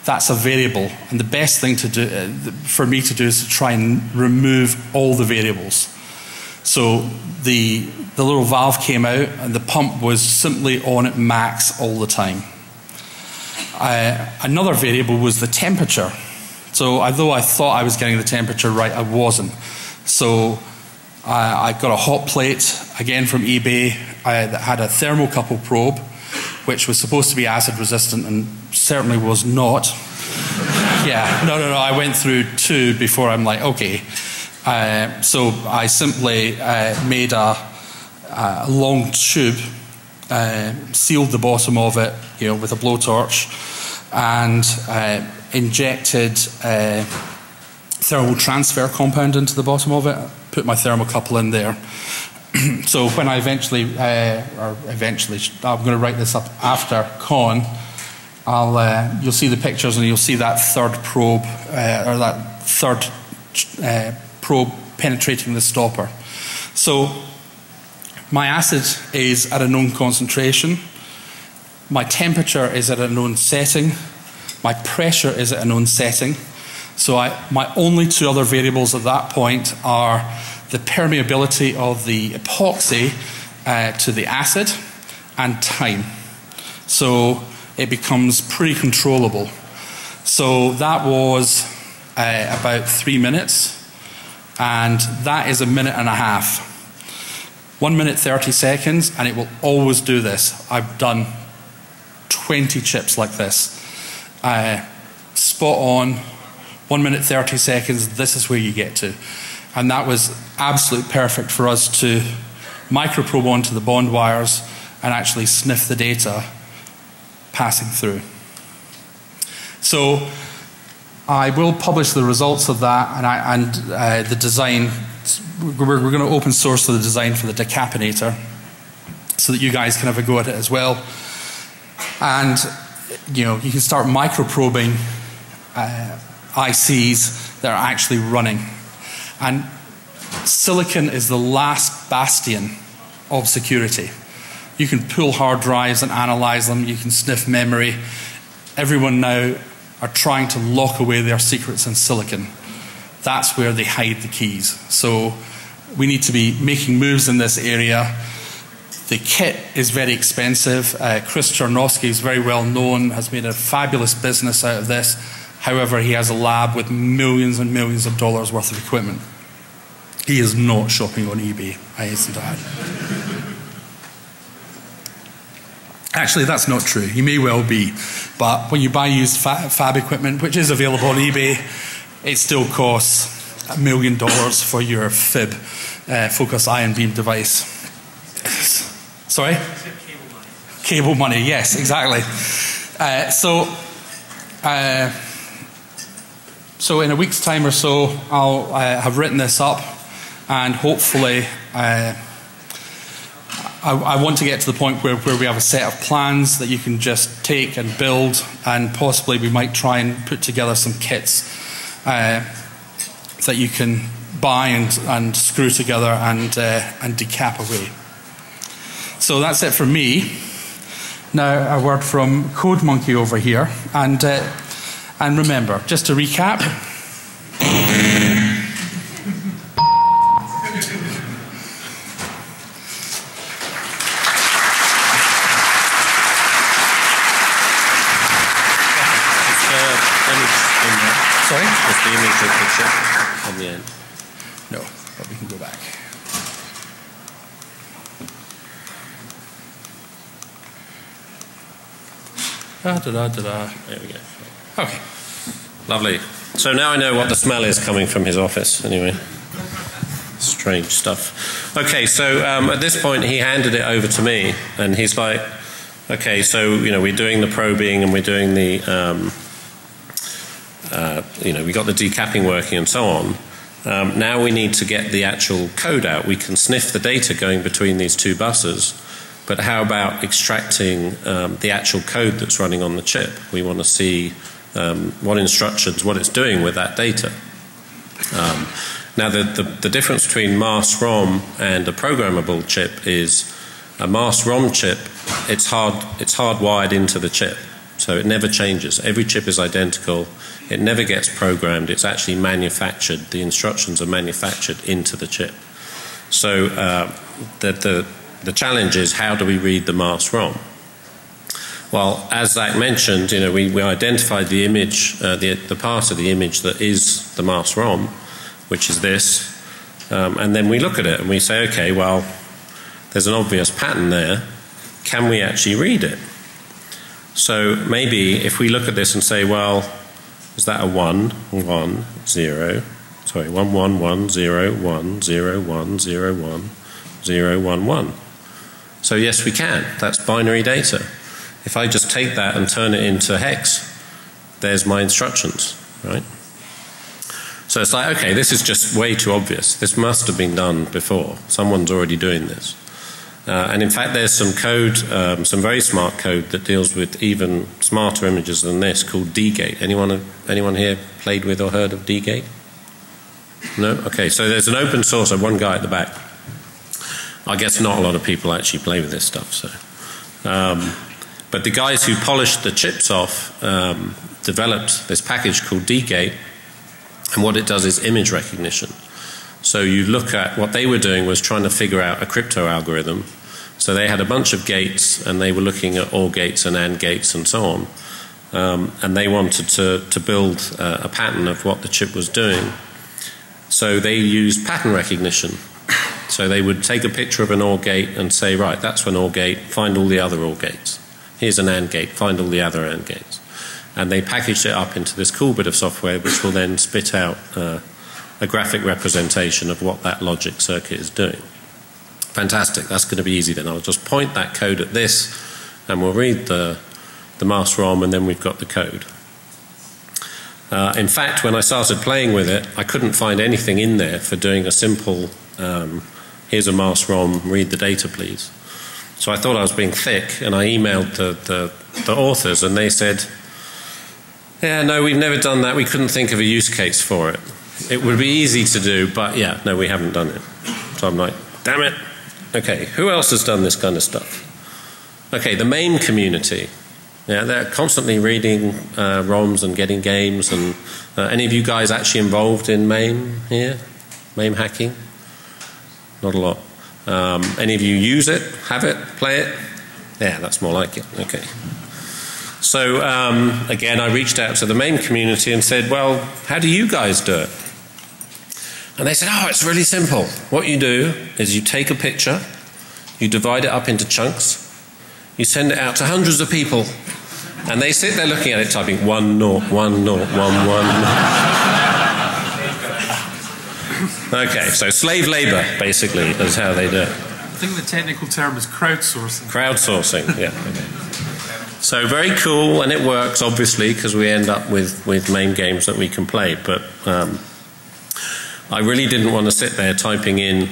that's a variable, and the best thing to do for me to do is to try and remove all the variables. So the little valve came out and the pump was simply on at max all the time. Another variable was the temperature. So although I thought I was getting the temperature right, I wasn't. So I got a hot plate, again from eBay, that had a thermocouple probe, which was supposed to be acid resistant and certainly was not. Yeah, no, I went through 2 before I'm like, okay. So I simply made a a long tube, sealed the bottom of it, with a blowtorch, and injected thermal transfer compound into the bottom of it. Put my thermocouple in there. So when I I'm going to write this up after Con. You'll see the pictures and you'll see that third probe, or that third probe penetrating the stopper. So my acid is at a known concentration, my temperature is at a known setting, my pressure is at a known setting. So my only two other variables at that point are the permeability of the epoxy to the acid and time. So it becomes pretty controllable. So that was about 3 minutes, and that is a minute and a half. 1 minute 30 seconds, and it will always do this. I've done 20 chips like this. Spot on, 1 minute 30 seconds, this is where you get to. And that was absolutely perfect for us to microprobe onto the bond wires and actually sniff the data passing through. So I will publish the results of that, and the design. We're going to open source the design for the decapinator so that you guys can have a go at it as well. And you can start microprobing ICs that are actually running. And silicon is the last bastion of security. You can pull hard drives and analyze them. You can sniff memory. Everyone now are trying to lock away their secrets in silicon. That's where they hide the keys. So we need to be making moves in this area. The kit is very expensive. Chris Chernovsky is very well known, has made a fabulous business out of this. However, he has a lab with millions and millions of dollars worth of equipment. He is not shopping on eBay, I hasten to add. Actually, that's not true. He may well be. But when you buy used fab equipment, which is available on eBay, it still costs $1 million for your FIB, focused ion beam device. Sorry? Cable money, yes, exactly. So in a week's time or so, I'll have written this up, and hopefully I want to get to the point where we have a set of plans that you can just take and build, and possibly we might try and put together some kits that you can buy and screw together and decap away. So that's it for me. Now a word from Code Monkey over here, and remember, just to recap. Sorry?
Is the image of the chip on the end?
No, but we can go back.
There we go.
Okay.
Lovely. So now I know what the smell is coming from his office, anyway. Strange stuff. Okay, so at this point he handed it over to me, and he's like, okay, so, we're doing the probing and we're doing the, we got the decapping working and so on. Now we need to get the actual code out. We can sniff the data going between these two buses, but how about extracting the actual code that's running on the chip? We want to see what instructions, what it's doing with that data. Now the difference between mass ROM and a programmable chip is a mass ROM chip, it's hardwired into the chip. So it never changes. Every chip is identical. It never gets programmed. It's actually manufactured. The instructions are manufactured into the chip. So the challenge is, how do we read the mass ROM? Well, as Zach mentioned, we identified the image, the part of the image that is the mass ROM, which is this, and then we look at it and we say, okay, well, there's an obvious pattern there. Can we actually read it? So maybe if we look at this and say, well, is that a 1, 1, 0, sorry, 1, 1, 1, 0, 1, 0, 1, 0, 1, 0, 1, 1? So yes, we can. That's binary data. If I just take that and turn it into hex, there's my instructions, right? So it's like, okay, this is just way too obvious. This must have been done before. Someone's already doing this. And in fact, there's some code, some very smart code that deals with even smarter images than this called dgate. Anyone here played with or heard of dgate? No? Okay, so there's an open source, one guy at the back. I guess not a lot of people actually play with this stuff. So, but the guys who polished the chips off developed this package called dgate, and what it does is image recognition. So you look at what they were doing was trying to figure out a crypto algorithm. So they had a bunch of gates, and they were looking at OR gates and AND gates and so on. And they wanted to build a pattern of what the chip was doing. So they used pattern recognition. So they would take a picture of an OR gate and say, right, that's an OR gate, find all the other OR gates. Here's an AND gate, find all the other AND gates. And they packaged it up into this cool bit of software which will then spit out a graphic representation of what that logic circuit is doing. Fantastic, that's going to be easy then. I'll just point that code at this and we'll read the mask ROM, and then we've got the code. In fact, when I started playing with it, I couldn't find anything in there for doing a simple, here's a mask ROM, read the data please. So I thought I was being thick, and I emailed the authors, and they said, yeah, no, we've never done that. We couldn't think of a use case for it. It would be easy to do, but yeah, no, we haven't done it. So I'm like, damn it. Okay, who else has done this kind of stuff? Okay, the MAME community. Yeah, they're constantly reading ROMs and getting games. And any of you guys actually involved in MAME here? MAME hacking? Not a lot. Any of you use it, have it, play it? Yeah, that's more like it. Okay. So again, I reached out to the MAME community and said, well, how do you guys do it? And they said, oh, it's really simple. What you do is you take a picture, you divide it up into chunks, you send it out to hundreds of people, and they sit there looking at it, typing 1 0 1 0 1 1. Okay, so slave labor, basically, is how they do it.
I think the technical term is crowdsourcing.
Crowdsourcing, yeah. Okay. So very cool, and it works obviously because we end up with MAME games that we can play. But I really didn't want to sit there typing in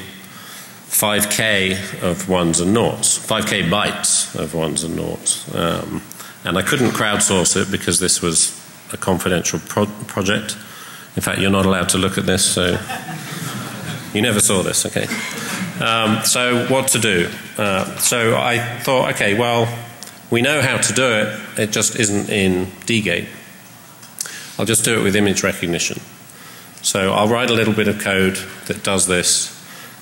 5K of ones and noughts, 5K bytes of ones and noughts, and I couldn't crowdsource it because this was a confidential project. In fact, you're not allowed to look at this, so you never saw this. Okay. So what to do? So I thought, okay, well, we know how to do it, it just isn't in dgate. I'll just do it with image recognition. So I'll write a little bit of code that does this,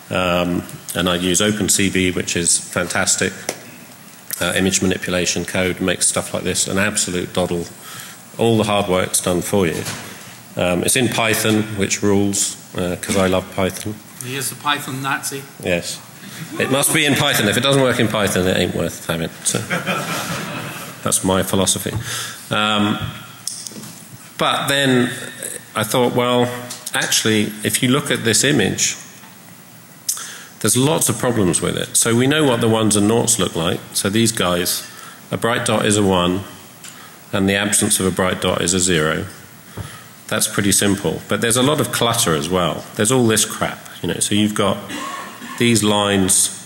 and I use OpenCV, which is fantastic image manipulation code, makes stuff like this an absolute doddle. All the hard work's done for you. It's in Python, which rules, because I love Python.
He is a Python Nazi.
Yes. It must be in Python. If it doesn't work in Python, it ain't worth having. So that's my philosophy. But then I thought, well, actually, if you look at this image, there's lots of problems with it. So we know what the ones and noughts look like. So these guys, a bright dot is a 1, and the absence of a bright dot is a 0. That's pretty simple. But there's a lot of clutter as well. There's all this crap, you know. So you've got these lines.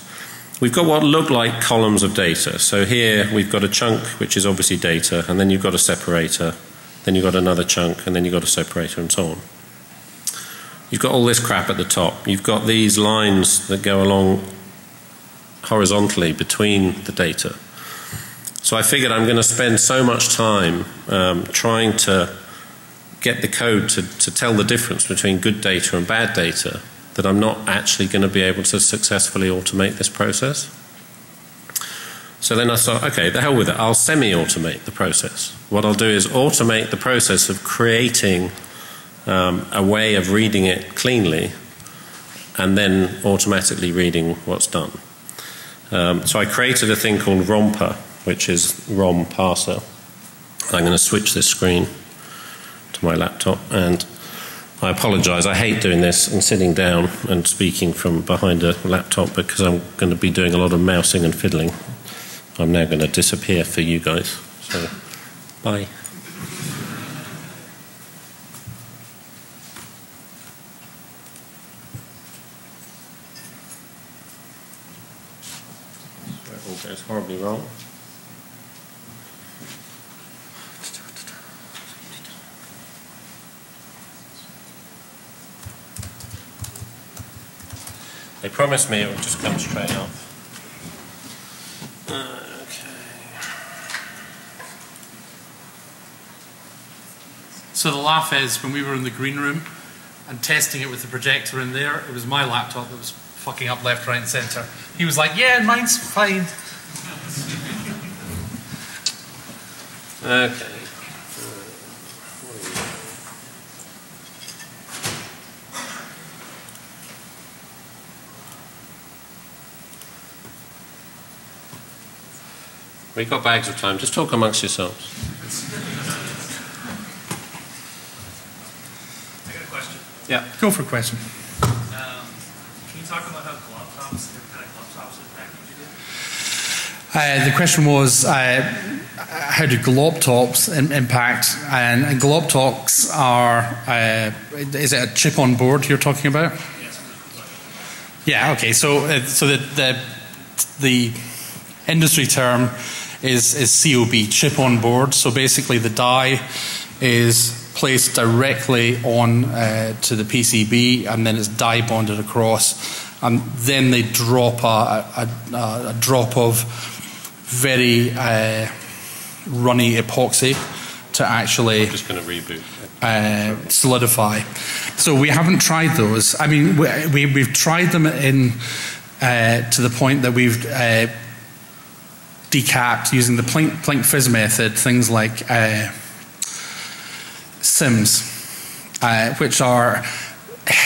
We've got what look like columns of data. So here we've got a chunk, which is obviously data, and then you've got a separator, then you've got another chunk, and then you've got a separator, and so on. You've got all this crap at the top. You've got these lines that go along horizontally between the data. So I figured I'm going to spend so much time trying to get the code to tell the difference between good data and bad data that I'm not actually going to be able to successfully automate this process. So then I thought, okay, the hell with it, I'll semi-automate the process. What I'll do is automate the process of creating a way of reading it cleanly and then automatically reading what's done. So I created a thing called Romper, which is ROM parser. I'm going to switch this screen to my laptop, and I apologise. I hate doing this and sitting down and speaking from behind a laptop because I'm going to be doing a lot of mousing and fiddling. I'm now going to disappear for you guys. So, bye. It all goes horribly wrong. They promised me it would just come straight up. Okay.
So the laugh is, when we were in the green room and testing it with the projector in there, it was my laptop that was fucking up left, right and centre. He was like, yeah, mine's fine.
Okay. We've got bags of time. Just talk amongst yourselves.
I got a question.
Yeah, go for a question.
Can you talk about how glove tops, different kind of glove tops impact what you do?
The question was, how do glob tops impact? And glob tops are, is it a chip on board you're talking about?
Yes.
Yeah, okay. So the industry term is COB, chip on board. So basically the die is placed directly on to the PCB, and then it's die bonded across, and then they drop a drop of very runny epoxy to actually
I'm just going to reboot.
Solidify. So we haven't tried those. I mean, we've tried them in to the point that we've decapped using the Planck Fizz method things like SIMs, which are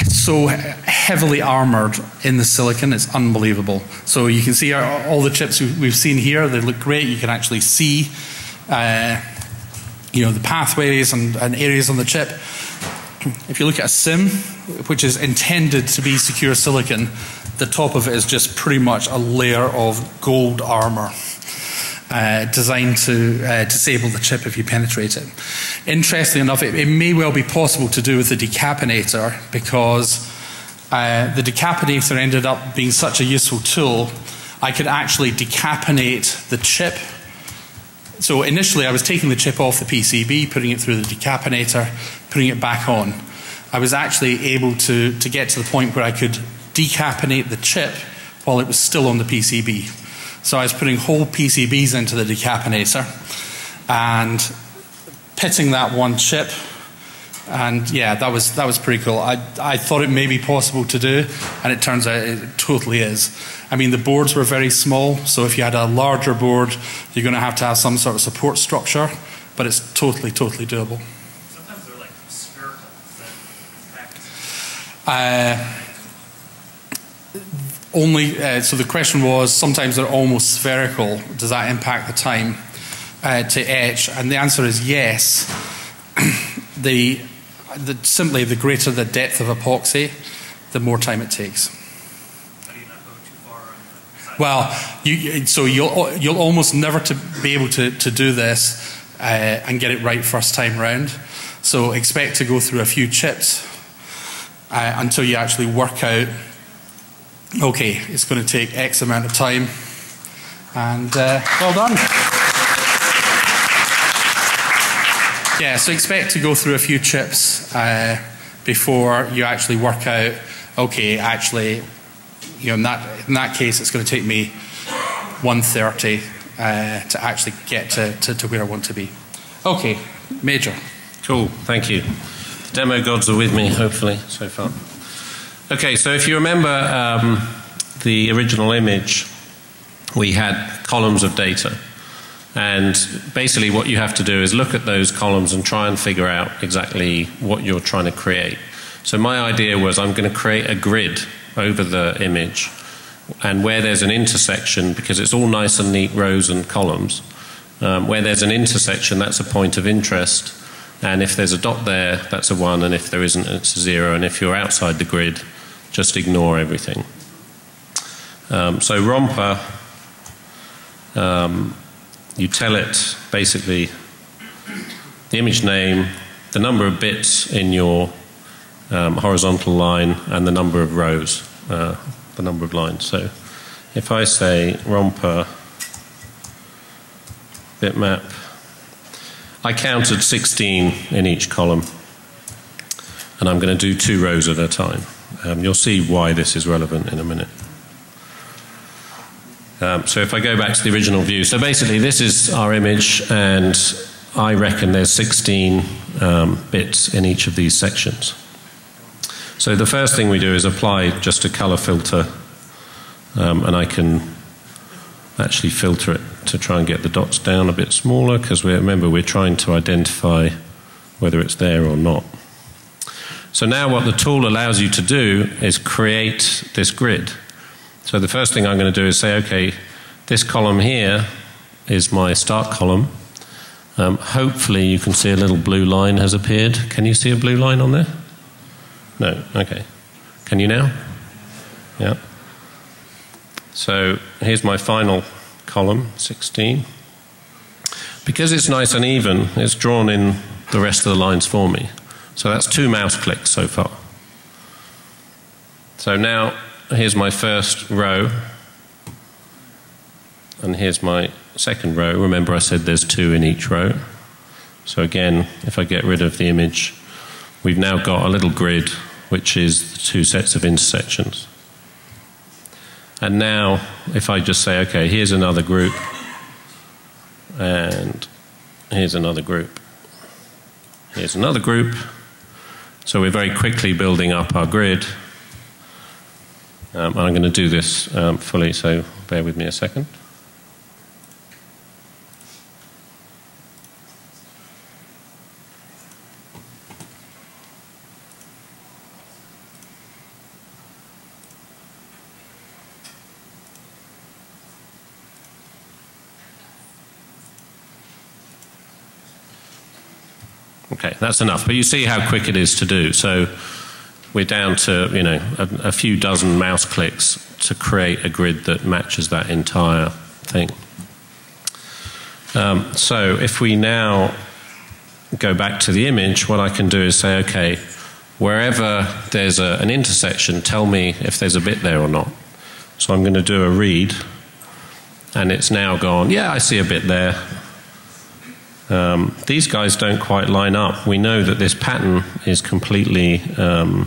so heavily armored in the silicon, it's unbelievable. So you can see all the chips we've seen here, they look great. You can actually see the pathways and areas on the chip. If you look at a SIM, which is intended to be secure silicon, the top of it is just pretty much a layer of gold armor designed to disable the chip if you penetrate it. Interestingly enough, it may well be possible to do with the decappinator, because the decappinator ended up being such a useful tool. I could actually decappinate the chip. So initially I was taking the chip off the PCB, putting it through the decappinator, putting it back on. I was actually able to get to the point where I could decappinate the chip while it was still on the PCB. So I was putting whole PCBs into the decappinator and pitting that one chip, and yeah, that was pretty cool. I thought it may be possible to do, and it turns out it totally is. I mean, the boards were very small, so if you had a larger board, you're going to have some sort of support structure, but it's totally doable.
Sometimes they're like spherical. Is that
so the question was, sometimes they're almost spherical. Does that impact the time to etch? And the answer is yes. Simply, the greater the depth of epoxy, the more time it takes.
How do you not go too far on the side?
Well, you'll almost never be able to do this and get it right first time round. So expect to go through a few chips until you actually work out, okay, it's going to take X amount of time, and well done. Yeah, so expect to go through a few chips before you actually work out, okay, actually, in that case, it's going to take me 130 to actually get to where I want to be. Okay, Major.
Cool, thank you. The demo gods are with me, hopefully, so far. Okay, so if you remember the original image, we had columns of data. And basically what you have to do is look at those columns and try and figure out exactly what you're trying to create. So my idea was, I'm going to create a grid over the image, and where there's an intersection, because it's all nice and neat rows and columns, where there's an intersection, that's a point of interest, And if there's a dot there, that's a 1, and if there isn't, it's a 0. And if you're outside the grid, just ignore everything. So romper, you tell it basically the image name, the number of bits in your horizontal line, and the number of rows, the number of lines. So if I say romper bitmap, I counted 16 in each column, and I'm going to do 2 rows at a time. You'll see why this is relevant in a minute. So if I go back to the original view, so basically this is our image, and I reckon there's 16 bits in each of these sections. So the first thing we do is apply just a color filter, and I can actually filter it to try and get the dots down a bit smaller, because remember we're trying to identify whether it's there or not. So now what the tool allows you to do is create this grid. So the first thing I'm going to do is say, okay, this column here is my start column. Hopefully you can see a little blue line has appeared. Can you see a blue line on there? No, okay. Can you now? Yeah. So here's my final column, 16. Because it's nice and even, it's drawn in the rest of the lines for me. So that's 2 mouse clicks so far. So now here's my first row, and here's my second row. Remember I said there's 2 in each row. So again, if I get rid of the image, we've now got a little grid which is the 2 sets of intersections. And now if I just say, okay, here's another group, and here's another group, here's another group. So we're very quickly building up our grid. I'm going to do this fully, so bear with me a second. Okay, that's enough. But you see how quick it is to do. So we're down to, you know, a few dozen mouse clicks to create a grid that matches that entire thing. So if we now go back to the image, what I can do is say, okay, wherever there's an intersection, tell me if there's a bit there or not. So I'm going to do a read, and it's now gone, yeah, I see a bit there. These guys don't quite line up. We know that this pattern is completely the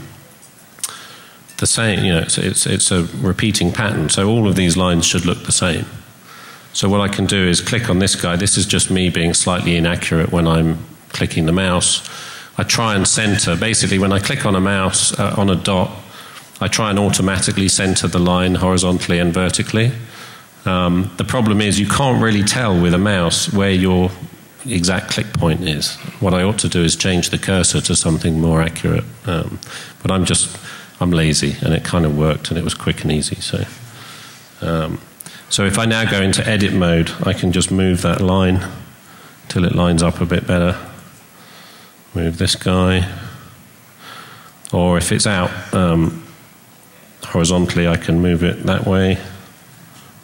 same. You know, it's a repeating pattern, so all of these lines should look the same. So what I can do is click on this guy. This is just me being slightly inaccurate when I'm clicking the mouse. I try and center. Basically, when I click on a mouse, on a dot, I try and automatically center the line horizontally and vertically. The problem is you can't really tell with a mouse where your exact click point is. What I ought to do is change the cursor to something more accurate. But I'm lazy, and it kind of worked, and it was quick and easy. So if I now go into edit mode, I can just move that line till it lines up a bit better. Move this guy. Or if it's out horizontally, I can move it that way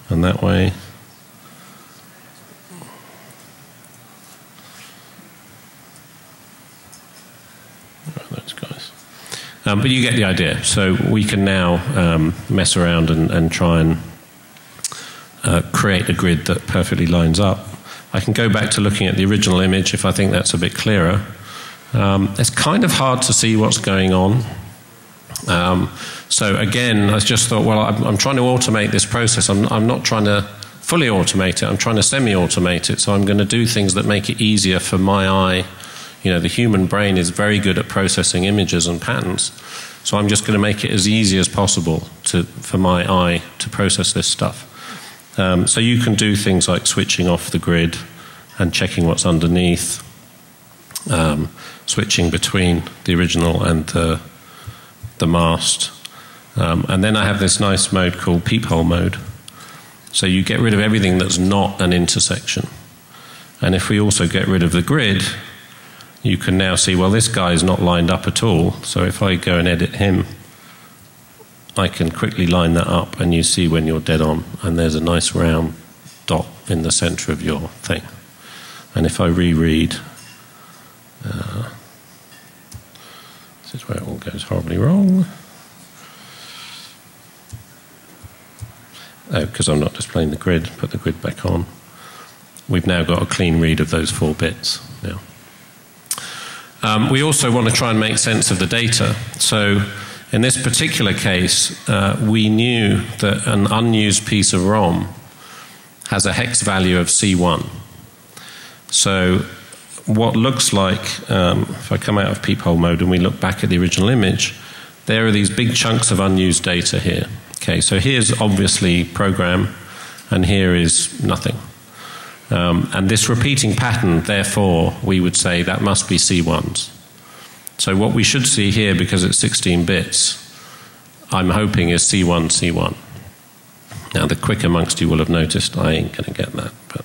and that way. Those guys. But you get the idea. So we can now mess around and try and create a grid that perfectly lines up. I can go back to looking at the original image if I think that's a bit clearer. It's kind of hard to see what's going on. So again, I just thought, well, I'm trying to automate this process. I'm not trying to fully automate it. I'm trying to semi-automate it. So I'm going to do things that make it easier for my eye. You know, the human brain is very good at processing images and patterns. So I'm just going to make it as easy as possible for my eye to process this stuff. So you can do things like switching off the grid and checking what's underneath, switching between the original and the mast. And then I have this nice mode called peephole mode. So you get rid of everything that's not an intersection. And if we also get rid of the grid, you can now see, well, this guy is not lined up at all. So if I go and edit him, I can quickly line that up, and you see when you're dead on, and there's a nice round dot in the center of your thing. And if I reread, this is where it all goes horribly wrong. Oh, because I'm not displaying the grid, put the grid back on. We've now got a clean read of those 4 bits now. We also want to try and make sense of the data. So in this particular case, we knew that an unused piece of ROM has a hex value of C1. So what looks like, if I come out of peephole mode and we look back at the original image, there are these big chunks of unused data here. Okay, so here's obviously program, and here is nothing. And this repeating pattern, therefore, we would say that must be C1s. So what we should see here, because it's 16 bits, I'm hoping is C1, C1. Now, the quick amongst you will have noticed I ain't going to get that. But,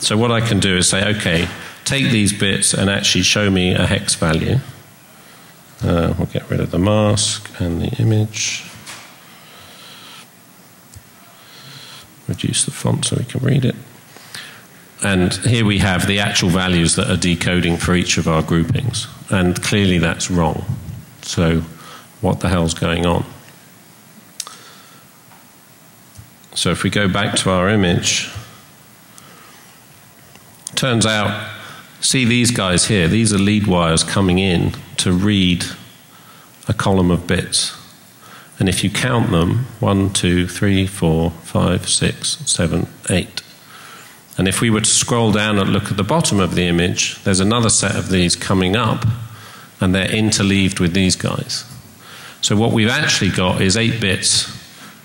so what I can do is say, okay, take these bits and actually show me a hex value. We'll get rid of the mask and the image. Reduce the font so we can read it. And here we have the actual values that are decoding for each of our groupings. And clearly that's wrong. So what the hell's going on? So if we go back to our image, turns out, see these guys here, these are lead wires coming in to read a column of bits. And if you count them, 1, 2, 3, 4, 5, 6, 7, 8. And if we were to scroll down and look at the bottom of the image, there's another set of these coming up, and they're interleaved with these guys. So what we've actually got is 8 bits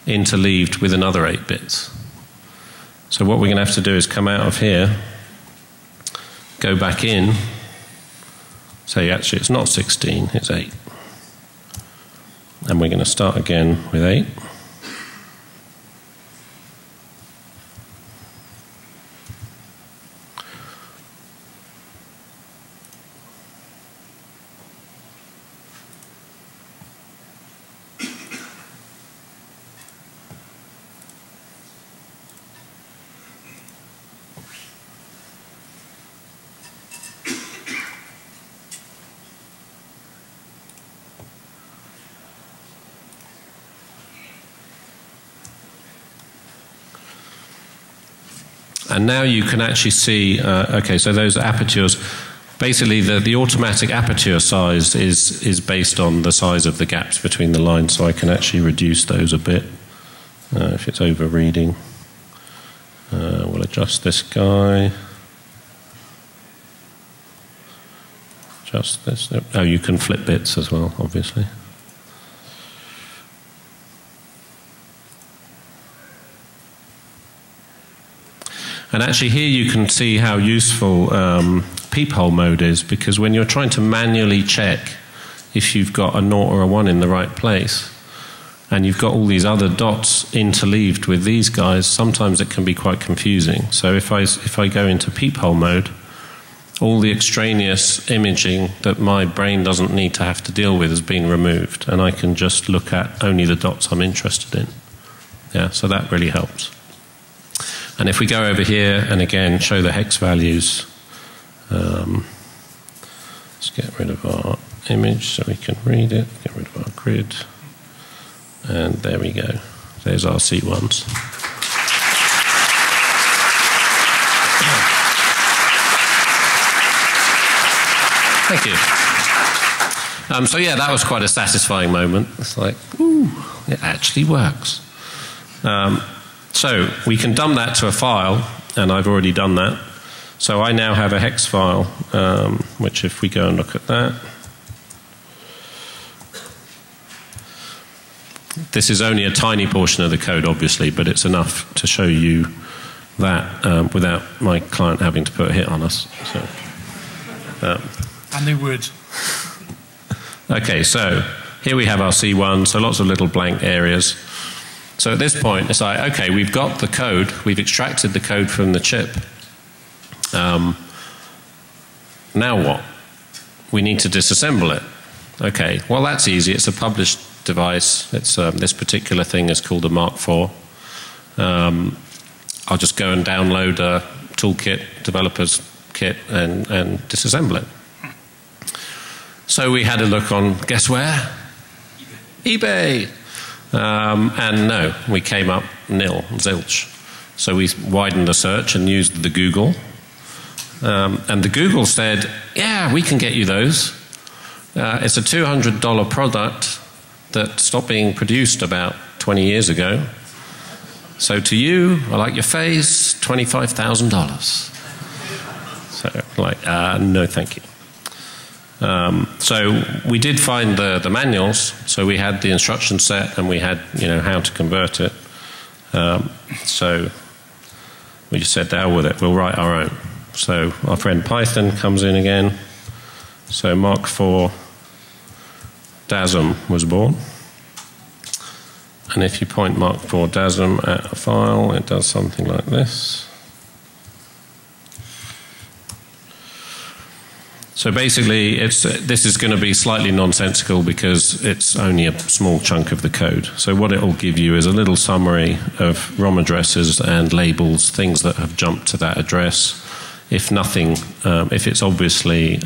interleaved with another 8 bits. So what we're going to have to do is come out of here, go back in, say actually it's not 16, it's 8. And we're going to start again with 8. And now you can actually see, okay, so those apertures, basically the automatic aperture size is based on the size of the gaps between the lines, so I can actually reduce those a bit if it's over-reading. We'll adjust this guy. Adjust this. Oh, you can flip bits as well, obviously. And actually here you can see how useful peephole mode is, because when you're trying to manually check if you've got a 0 or a 1 in the right place, and you've got all these other dots interleaved with these guys, sometimes it can be quite confusing. So if I go into peephole mode, all the extraneous imaging that my brain doesn't need to have to deal with has been removed, and I can just look at only the dots I'm interested in. Yeah, so that really helps. And if we go over here and again show the hex values, let's get rid of our image so we can read it, get rid of our grid, and there we go. There's our C1s. Thank you. So yeah, that was quite a satisfying moment. It's like, ooh, it actually works. So we can dump that to a file, and I've already done that. So I now have a hex file, which if we go and look at that, this is only a tiny portion of the code, obviously, but it's enough to show you that without my client having to put a hit on us. So,
and they would.
Okay, so here we have our C1, so lots of little blank areas. So at this point, it's like, okay, we've got the code, we've extracted the code from the chip. Now now what? We need to disassemble it. Okay, well that's easy. It's a published device. It's this particular thing is called a Mark IV. I'll just go and download a toolkit, developer's kit, and disassemble it. So we had a look on, guess where? eBay. And no, we came up nil, zilch. So we widened the search and used the Google. And the Google said, yeah, we can get you those. It's a $200 product that stopped being produced about 20 years ago. So to you, I like your face, $25,000. So like, no thank you. So we did find the manuals, so we had the instruction set and we had, how to convert it. So we just said, "Hell with it, we'll write our own." So our friend Python comes in again. So Mark IV DASM was born. And if you point Mark IV DASM at a file, it does something like this. So basically, this is going to be slightly nonsensical because it's only a small chunk of the code. So what it will give you is a little summary of ROM addresses and labels, things that have jumped to that address. If nothing, if it's obviously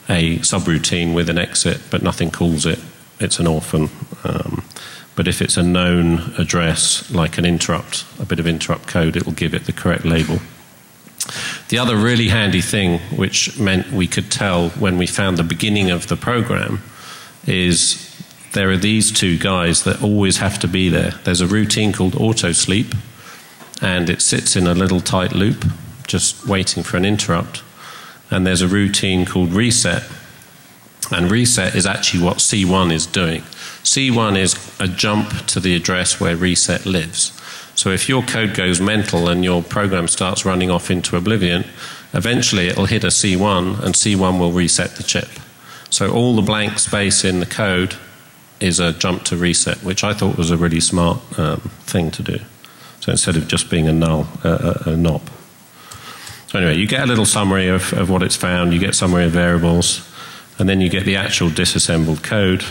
a subroutine with an exit, but nothing calls it, it's an orphan. But if it's a known address, like an interrupt, a bit of interrupt code, it will give it the correct label. The other really handy thing, which meant we could tell when we found the beginning of the program, is there are these two guys that always have to be there. There's a routine called auto sleep, and it sits in a little tight loop, just waiting for an interrupt. And there's a routine called reset, and reset is actually what C1 is doing. C1 is a jump to the address where reset lives. So if your code goes mental and your program starts running off into oblivion, eventually it'll hit a C1 and C1 will reset the chip. So all the blank space in the code is a jump to reset, which I thought was a really smart thing to do. So instead of just being a null, a NOP. So anyway, you get a little summary of what it's found, you get summary of variables, and then you get the actual disassembled code.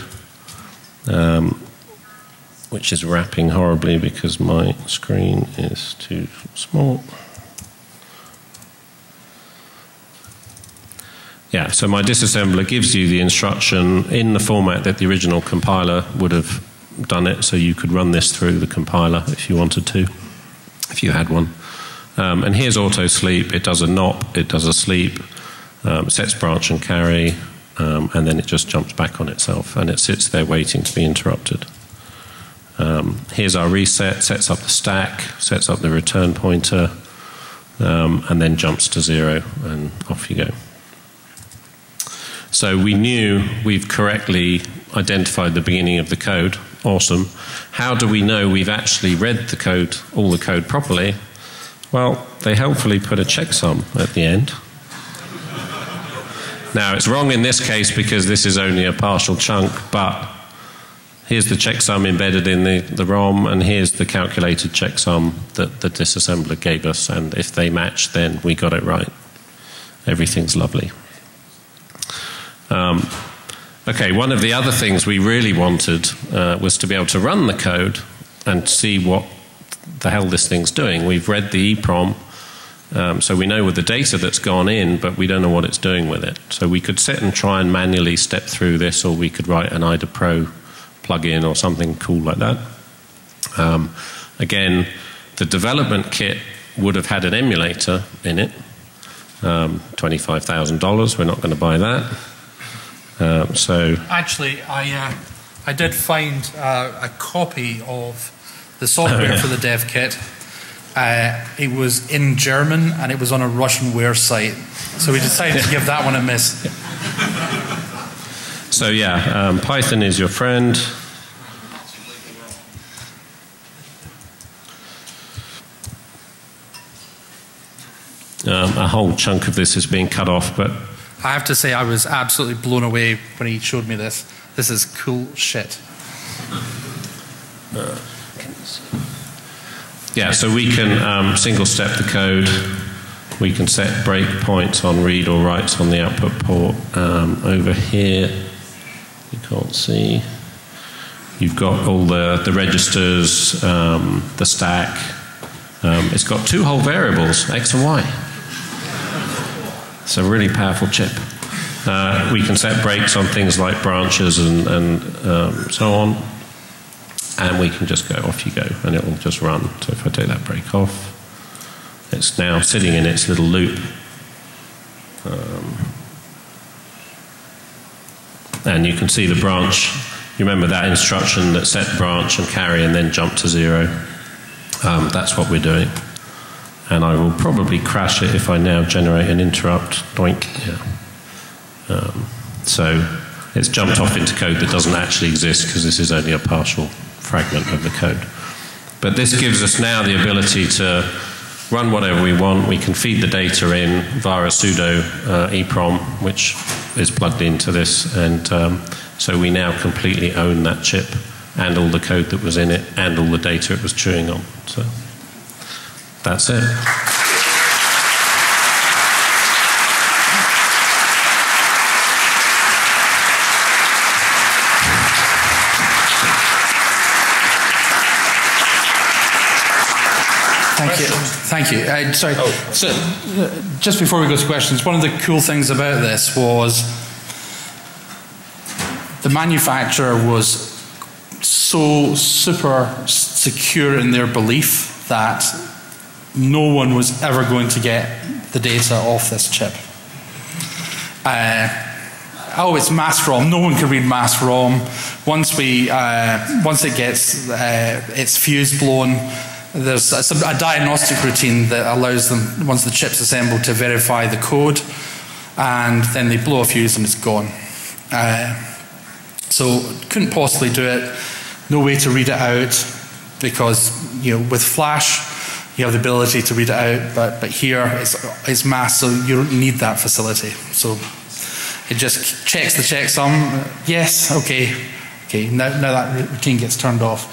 Which is wrapping horribly because my screen is too small. Yeah, so my disassembler gives you the instruction in the format that the original compiler would have done it, so you could run this through the compiler if you wanted to, if you had one. And here's auto sleep. It does a NOP, it does a sleep, sets branch and carry, and then it just jumps back on itself, and it sits there waiting to be interrupted. Here's our reset, sets up the stack, sets up the return pointer, and then jumps to 0, and off you go. So we knew we've correctly identified the beginning of the code. Awesome. How do we know we've actually read the code, all the code properly? Well, they helpfully put a checksum at the end. Now, it's wrong in this case because this is only a partial chunk, but here's the checksum embedded in the ROM, and here's the calculated checksum that the disassembler gave us, and if they match, then we got it right. Everything's lovely. Okay, one of the other things we really wanted was to be able to run the code and see what the hell this thing's doing. We've read the EEPROM, so we know with the data that's gone in, but we don't know what it's doing with it. So we could sit and try and manually step through this, or we could write an IDA Pro plugin or something cool like that. Again, the development kit would have had an emulator in it. $25,000, we're not going to buy that. So
actually, I did find a copy of the software for the dev kit. It was in German and it was on a Russianware site, so we decided to give that one a miss.
So yeah, Python is your friend. A whole chunk of this is being cut off, but
I have to say I was absolutely blown away when he showed me this. This is cool shit.
Yeah, so we can single step the code. We can set breakpoints on read or writes on the output port. Over here, you can't see. You've got all the registers, the stack. It's got 2 whole variables, X and Y. It's a really powerful chip. We can set breaks on things like branches and so on. And we can just go, off you go, and it will just run. So if I take that break off, it's now sitting in its little loop. And you can see the branch. You remember that instruction that set branch and carry and then jump to 0? That's what we're doing. And I will probably crash it if I now generate an interrupt. Doink. Yeah. So it's jumped off into code that doesn't actually exist because this is only a partial fragment of the code. But this gives us now the ability to run whatever we want. We can feed the data in via a pseudo EEPROM, which is plugged into this, and so we now completely own that chip and all the code that was in it and all the data it was chewing on. So that's it.
Thank you. Sorry. So, just before we go to questions, one of the cool things about this was the manufacturer was so super secure in their belief that no one was ever going to get the data off this chip. Oh, it's mass ROM. No one can read mass ROM. Once it gets its fuse blown, there's a diagnostic routine that allows them, once the chip's assembled, to verify the code, and then they blow a fuse and it's gone. So couldn't possibly do it. No way to read it out, because with Flash you have the ability to read it out, but here it's mass, so you don't need that facility. So it just checks the checksum. Yes, okay. Now that routine gets turned off.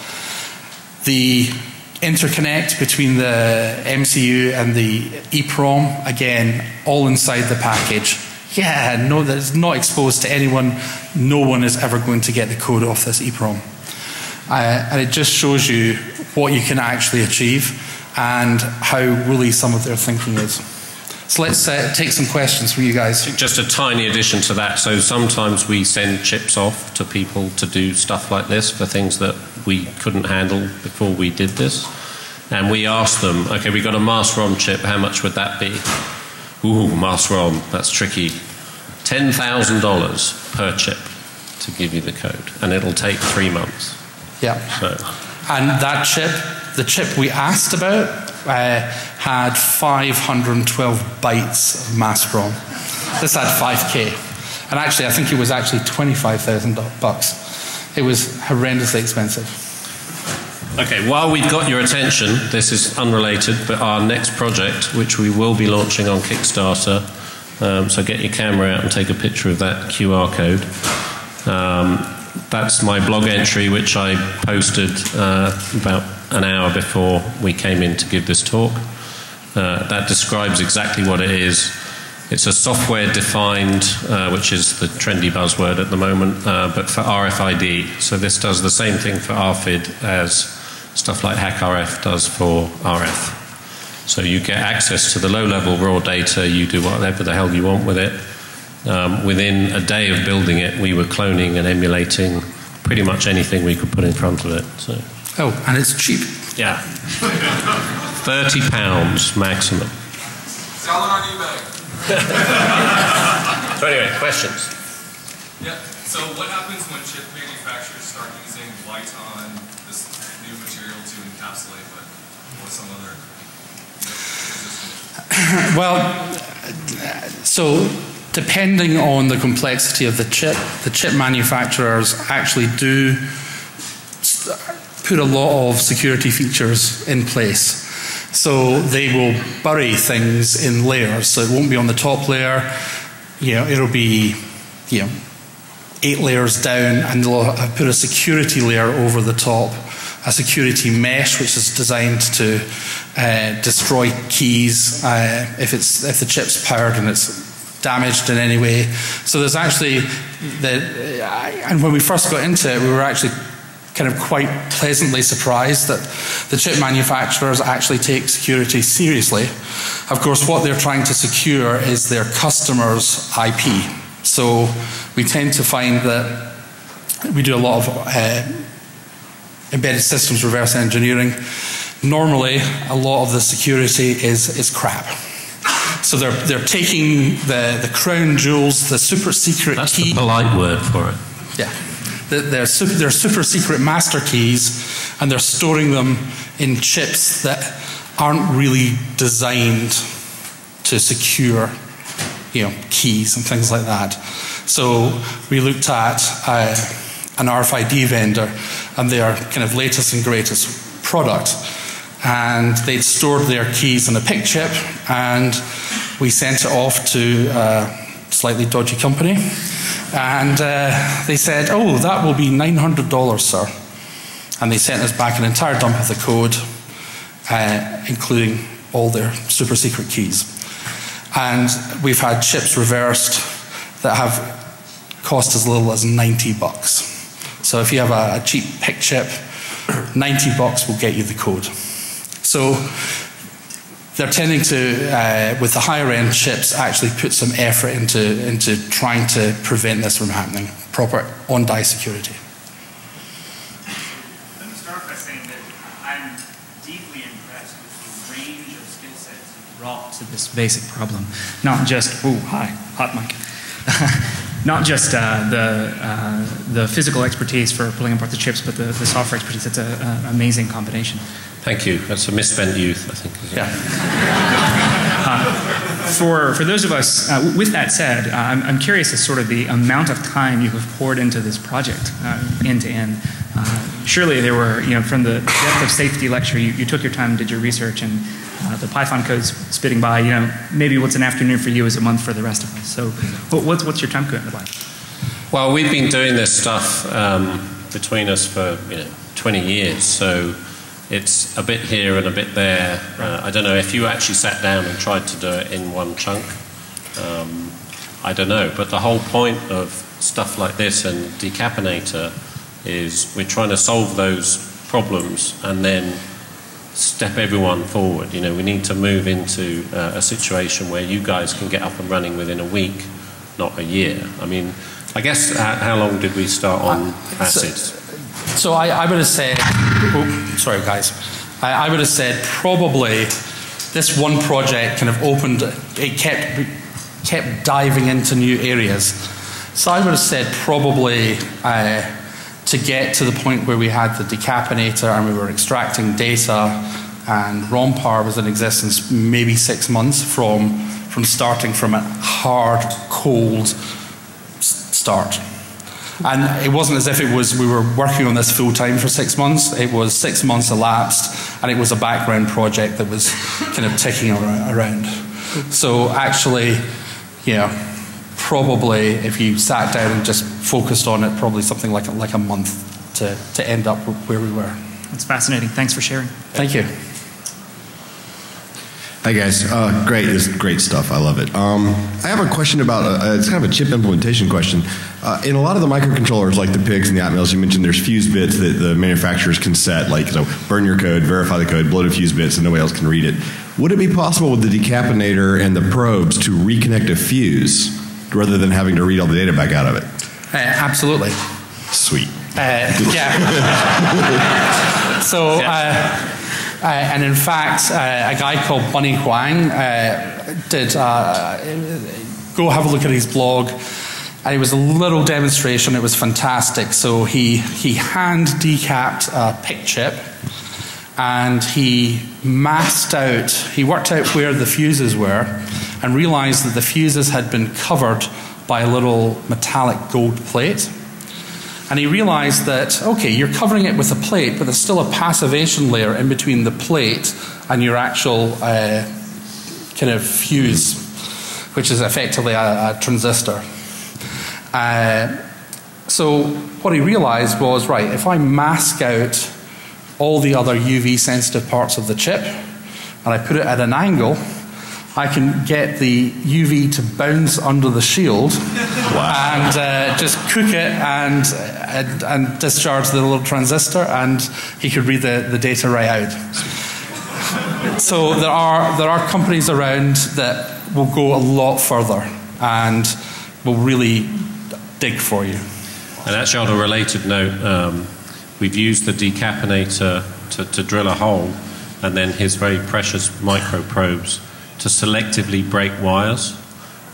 The interconnect between the MCU and the EEPROM, again, all inside the package. Yeah, no, that's not exposed to anyone. No one is ever going to get the code off this EEPROM. And it just shows you what you can actually achieve and how woolly some of their thinking is. So let's take some questions from you guys.
Just a tiny addition to that. So sometimes we send chips off to people to do stuff like this for things that we couldn't handle before we did this. And we asked them, okay, we got a mass ROM chip, how much would that be? Ooh, mass ROM, that's tricky. $10,000 per chip to give you the code. And it'll take 3 months.
Yeah.
So.
And that chip, the chip we asked about, had 512 bytes of mass ROM. This had 5K. And actually, I think it was actually $25,000. It was horrendously expensive.
Okay, while we've got your attention, this is unrelated, but our next project, which we will be launching on Kickstarter, so get your camera out and take a picture of that QR code. That's my blog entry, which I posted about an hour before we came in to give this talk. That describes exactly what it is. It's a software-defined, which is the trendy buzzword at the moment, but for RFID. So this does the same thing for RFID as stuff like HackRF does for RF. So you get access to the low-level raw data, you do whatever the hell you want with it. Within a day of building it, we were cloning and emulating pretty much anything we could put in front of it. So.
Oh, and it's cheap.
Yeah. £30 maximum.
Sell it on eBay.
So anyway, questions?
Yeah, so what happens when chip manufacturers start using Viton, this new material, to encapsulate, or some other existing?
Well, so depending on the complexity of the chip manufacturers actually do put a lot of security features in place. So they will bury things in layers. So it won't be on the top layer. It'll be 8 layers down, and they'll put a security layer over the top a security mesh which is designed to destroy keys if the chip's powered and it's damaged in any way. So there's actually, and when we first got into it, we were actually kind of quite pleasantly surprised that the chip manufacturers actually take security seriously. Of course, what they're trying to secure is their customers' IP. So we tend to find that we do a lot of embedded systems reverse engineering. Normally, a lot of the security is crap. So they're taking the crown jewels, the super secret
That's
key.
That's the polite word for it.
Yeah. They're super secret master keys, and they're storing them in chips that aren't really designed to secure, keys and things like that. So we looked at an RFID vendor and their kind of latest and greatest product, and they'd stored their keys in a PIC chip, and we sent it off to a slightly dodgy company, and they said, "Oh, that will be $900, sir." And they sent us back an entire dump of the code, including all their super secret keys. And we've had chips reversed that have cost as little as $90. So if you have a cheap PIC chip, $90 will get you the code. So they're tending to, with the higher end chips, actually put some effort into trying to prevent this from happening. Proper on-die security.
Let me start by saying that I'm deeply impressed with the range of skill sets you brought to this basic problem. Not just, hot mic. Not just the physical expertise for pulling apart the chips, but the software expertise. It's an amazing combination.
Thank you. That's a misspent youth, I think.
Yeah.
For those of us, with that said, I'm curious as sort of the amount of time you have poured into this project, end to end. Surely there were, from the depth of safety lecture, you took your time, did your research, and the Python code's spitting by. Maybe what's an afternoon for you is a month for the rest of us. So, what's your time commitment like?
Well, we've been doing this stuff between us for 20 years, so it's a bit here and a bit there. I don't know if you actually sat down and tried to do it in one chunk. I don't know, but the whole point of stuff like this and Decapinator is we're trying to solve those problems and then step everyone forward. We need to move into a situation where you guys can get up and running within a week, not a year. I mean, I guess how long did we start on ACID?
So I would have said, sorry guys, I would have said probably this one project kind of opened, it kept diving into new areas. So I would have said probably to get to the point where we had the Decapinator and we were extracting data and ROM power was in existence, maybe 6 months from starting from a hard, cold start. And it wasn't as if we were working on this full time for 6 months. It was 6 months elapsed, and it was a background project that was kind of ticking around. So actually, probably if you sat down and just focused on it, probably something like a month to end up where we were.
That's fascinating. Thanks for sharing.
Thank you.
Hi guys, great, this is great stuff, I love it. I have a question about, it's kind of a chip implementation question. In a lot of the microcontrollers like the PICs and the Atmels, you mentioned there's fuse bits that the manufacturers can set, like burn your code, verify the code, blow to fuse bits and nobody else can read it. Would it be possible with the Decapinator and the probes to reconnect a fuse rather than having to read all the data back out of it?
Absolutely.
Sweet.
Yeah. So, and in fact, a guy called Bunny Huang did go have a look at his blog, and it was a little demonstration. It was fantastic. So he hand decapped a PIC chip, and he masked out. He worked out where the fuses were, and realized that the fuses had been covered by a little metallic gold plate. And he realized that, okay, you're covering it with a plate, but there's still a passivation layer in between the plate and your actual kind of fuse, which is effectively a transistor. So what he realized was, right, if I mask out all the other UV sensitive parts of the chip, and I put it at an angle, I can get the UV to bounce under the shield and just cook it and discharge the little transistor, and he could read the data right out. So there are companies around that will go a lot further and will really dig for you.
And actually, on a related note, we've used the decappinator to drill a hole, and then his very precious micro probes to selectively break wires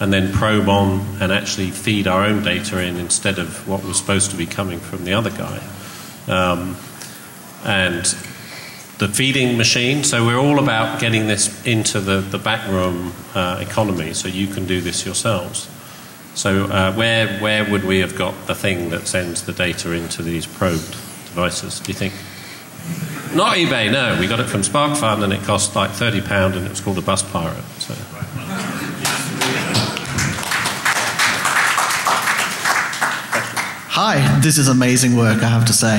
and then probe on and actually feed our own data in instead of what was supposed to be coming from the other guy. And the feeding machine, so we're all about getting this into the backroom economy, so you can do this yourselves. So where would we have got the thing that sends the data into these probed devices, do you think? Not eBay, no. We got it from SparkFun, and it cost like £30, and it was called a Bus Pirate. So.
Hi, this is amazing work, I have to say.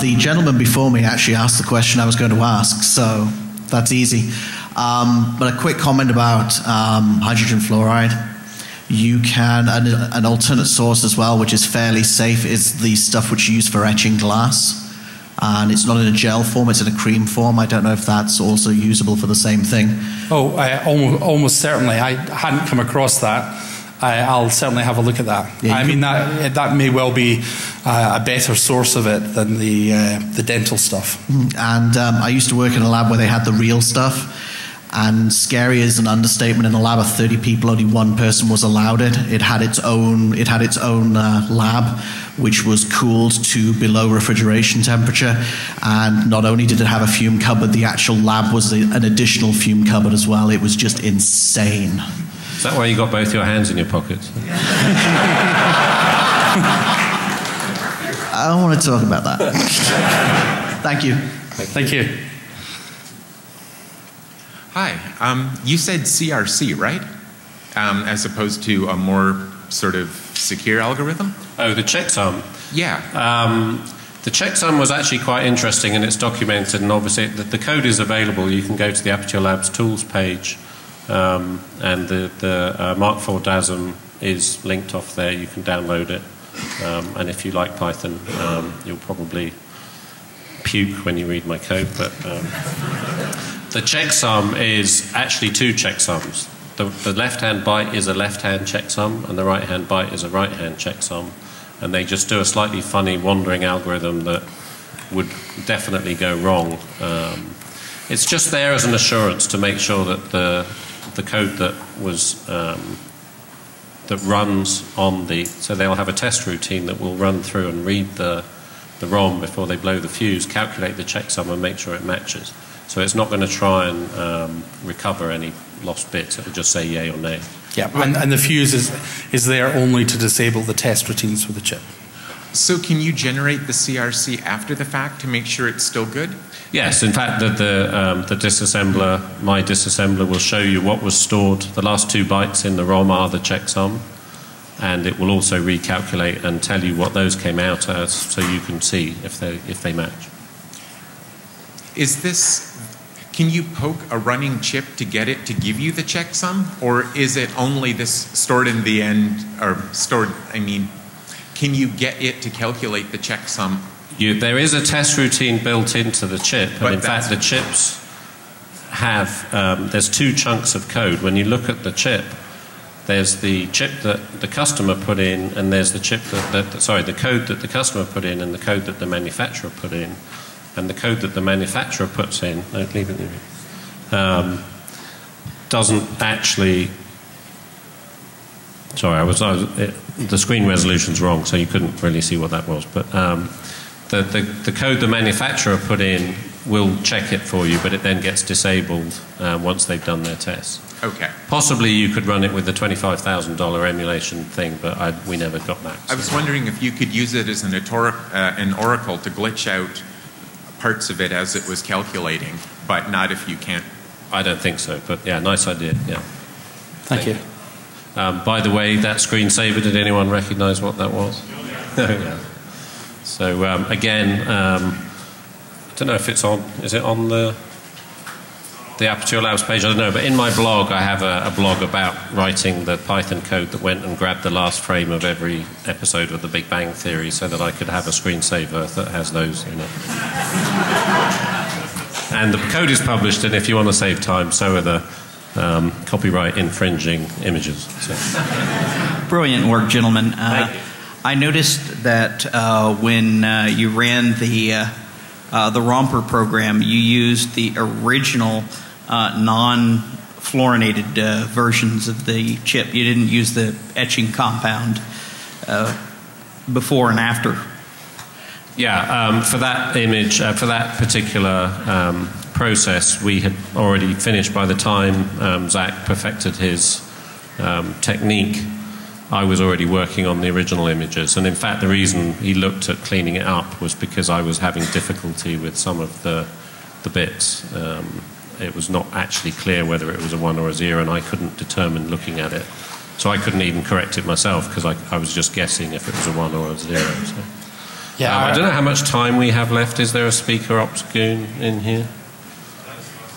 The gentleman before me actually asked the question I was going to ask, so that's easy. But a quick comment about hydrogen fluoride. You can, an alternate source as well, which is fairly safe, is the stuff which you use for etching glass. And it's not in a gel form, it's in a cream form. I don't know if that's also usable for the same thing.
Oh, almost certainly. I hadn't come across that. I'll certainly have a look at that. Yeah, I mean, that may well be a better source of it than the dental stuff.
And I used to work in a lab where they had the real stuff. And scary is an understatement. In a lab of 30 people, only one person was allowed it. It had its own lab, which was cooled to below refrigeration temperature. And not only did it have a fume cupboard, the actual lab was an additional fume cupboard as well. It was just insane.
Is that why you got both your hands in your pockets?
I don't want to talk about that. Thank you.
Thank you.
Hi. You said CRC, right? As opposed to a more sort of secure algorithm?
Oh, the checksum.
Yeah.
The checksum was actually quite interesting, and it's documented, and obviously the code is available. You can go to the Aperture Labs tools page, and the Mark IV DASM is linked off there. You can download it, and if you like Python, you'll probably puke when you read my code, but the checksum is actually two checksums. The left-hand byte is a left-hand checksum, and the right-hand byte is a right-hand checksum, and they just do a slightly funny wandering algorithm that would definitely go wrong. It's just there as an assurance to make sure that the code that was that runs on so they'll have a test routine that will run through and read the ROM before they blow the fuse, calculate the checksum, and make sure it matches. So it's not going to try and recover any lost bits. It will just say yay or nay.
Yeah, and the fuse is there only to disable the test routines for the chip.
So can you generate the CRC after the fact to make sure it's still good?
Yes, in fact, the disassembler, my disassembler, will show you what was stored. The last 2 bytes in the ROM are the checksum, and it will also recalculate and tell you what those came out as, so you can see if they match.
Is this? Can you poke a running chip to get it to give you the checksum, or is it only this stored in the end, or stored? I mean, can you get it to calculate the checksum?
There is a test routine built into the chip, and in fact the chips have, there's 2 chunks of code. When you look at the chip, there's the chip that the customer put in, and there's the chip the code that the customer put in, and the code that the manufacturer put in. And the code that the manufacturer puts in, doesn't actually. Sorry, the screen resolution's wrong, so you couldn't really see what that was. But the code the manufacturer put in will check it for you, but it then gets disabled once they've done their tests.
Okay.
Possibly you could run it with the $25,000 emulation thing, but we never got that.
I was wondering if you could use it as an oracle to glitch out parts of it as it was calculating, but not if you can't.
I don't think so, but yeah, nice idea. Yeah.
Thank you.
By the way, that screensaver, did anyone recognize what that was? Yeah. So again, don't know if it's on. Is it on the Aperture Labs page? I don't know. But in my blog, I have a blog about writing the Python code that went and grabbed the last frame of every episode of The Big Bang Theory, so that I could have a screensaver that has those in it. And the code is published, and if you want to save time, so are the copyright infringing images. So.
Brilliant work, gentlemen. I noticed that when you ran the Romper program, you used the original non-fluorinated versions of the chip. You didn't use the etching compound before and after.
Yeah, for that image, for that particular process, we had already finished by the time Zach perfected his technique. I was already working on the original images, and in fact the reason he looked at cleaning it up was because I was having difficulty with some of the bits. It was not actually clear whether it was a 1 or a 0, and I couldn't determine looking at it. So I couldn't even correct it myself because I was just guessing if it was a 1 or a 0. So.
Yeah,
I don't know how much time we have left. Is there a speaker Opsgoon in here?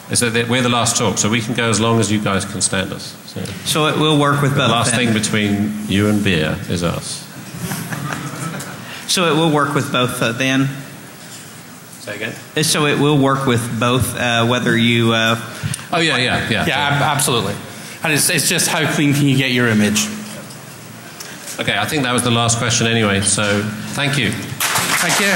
We're the last talk, so we can go as long as you guys can stand us.
So it will work with both.
The last thing between you and beer is us.
So it will work with both then?
Say again?
So it will work with both, whether you...
Oh, yeah.
Yeah, absolutely. And it's just how clean can you get your image?
Okay, I think that was the last question anyway, so thank you.
Thank you.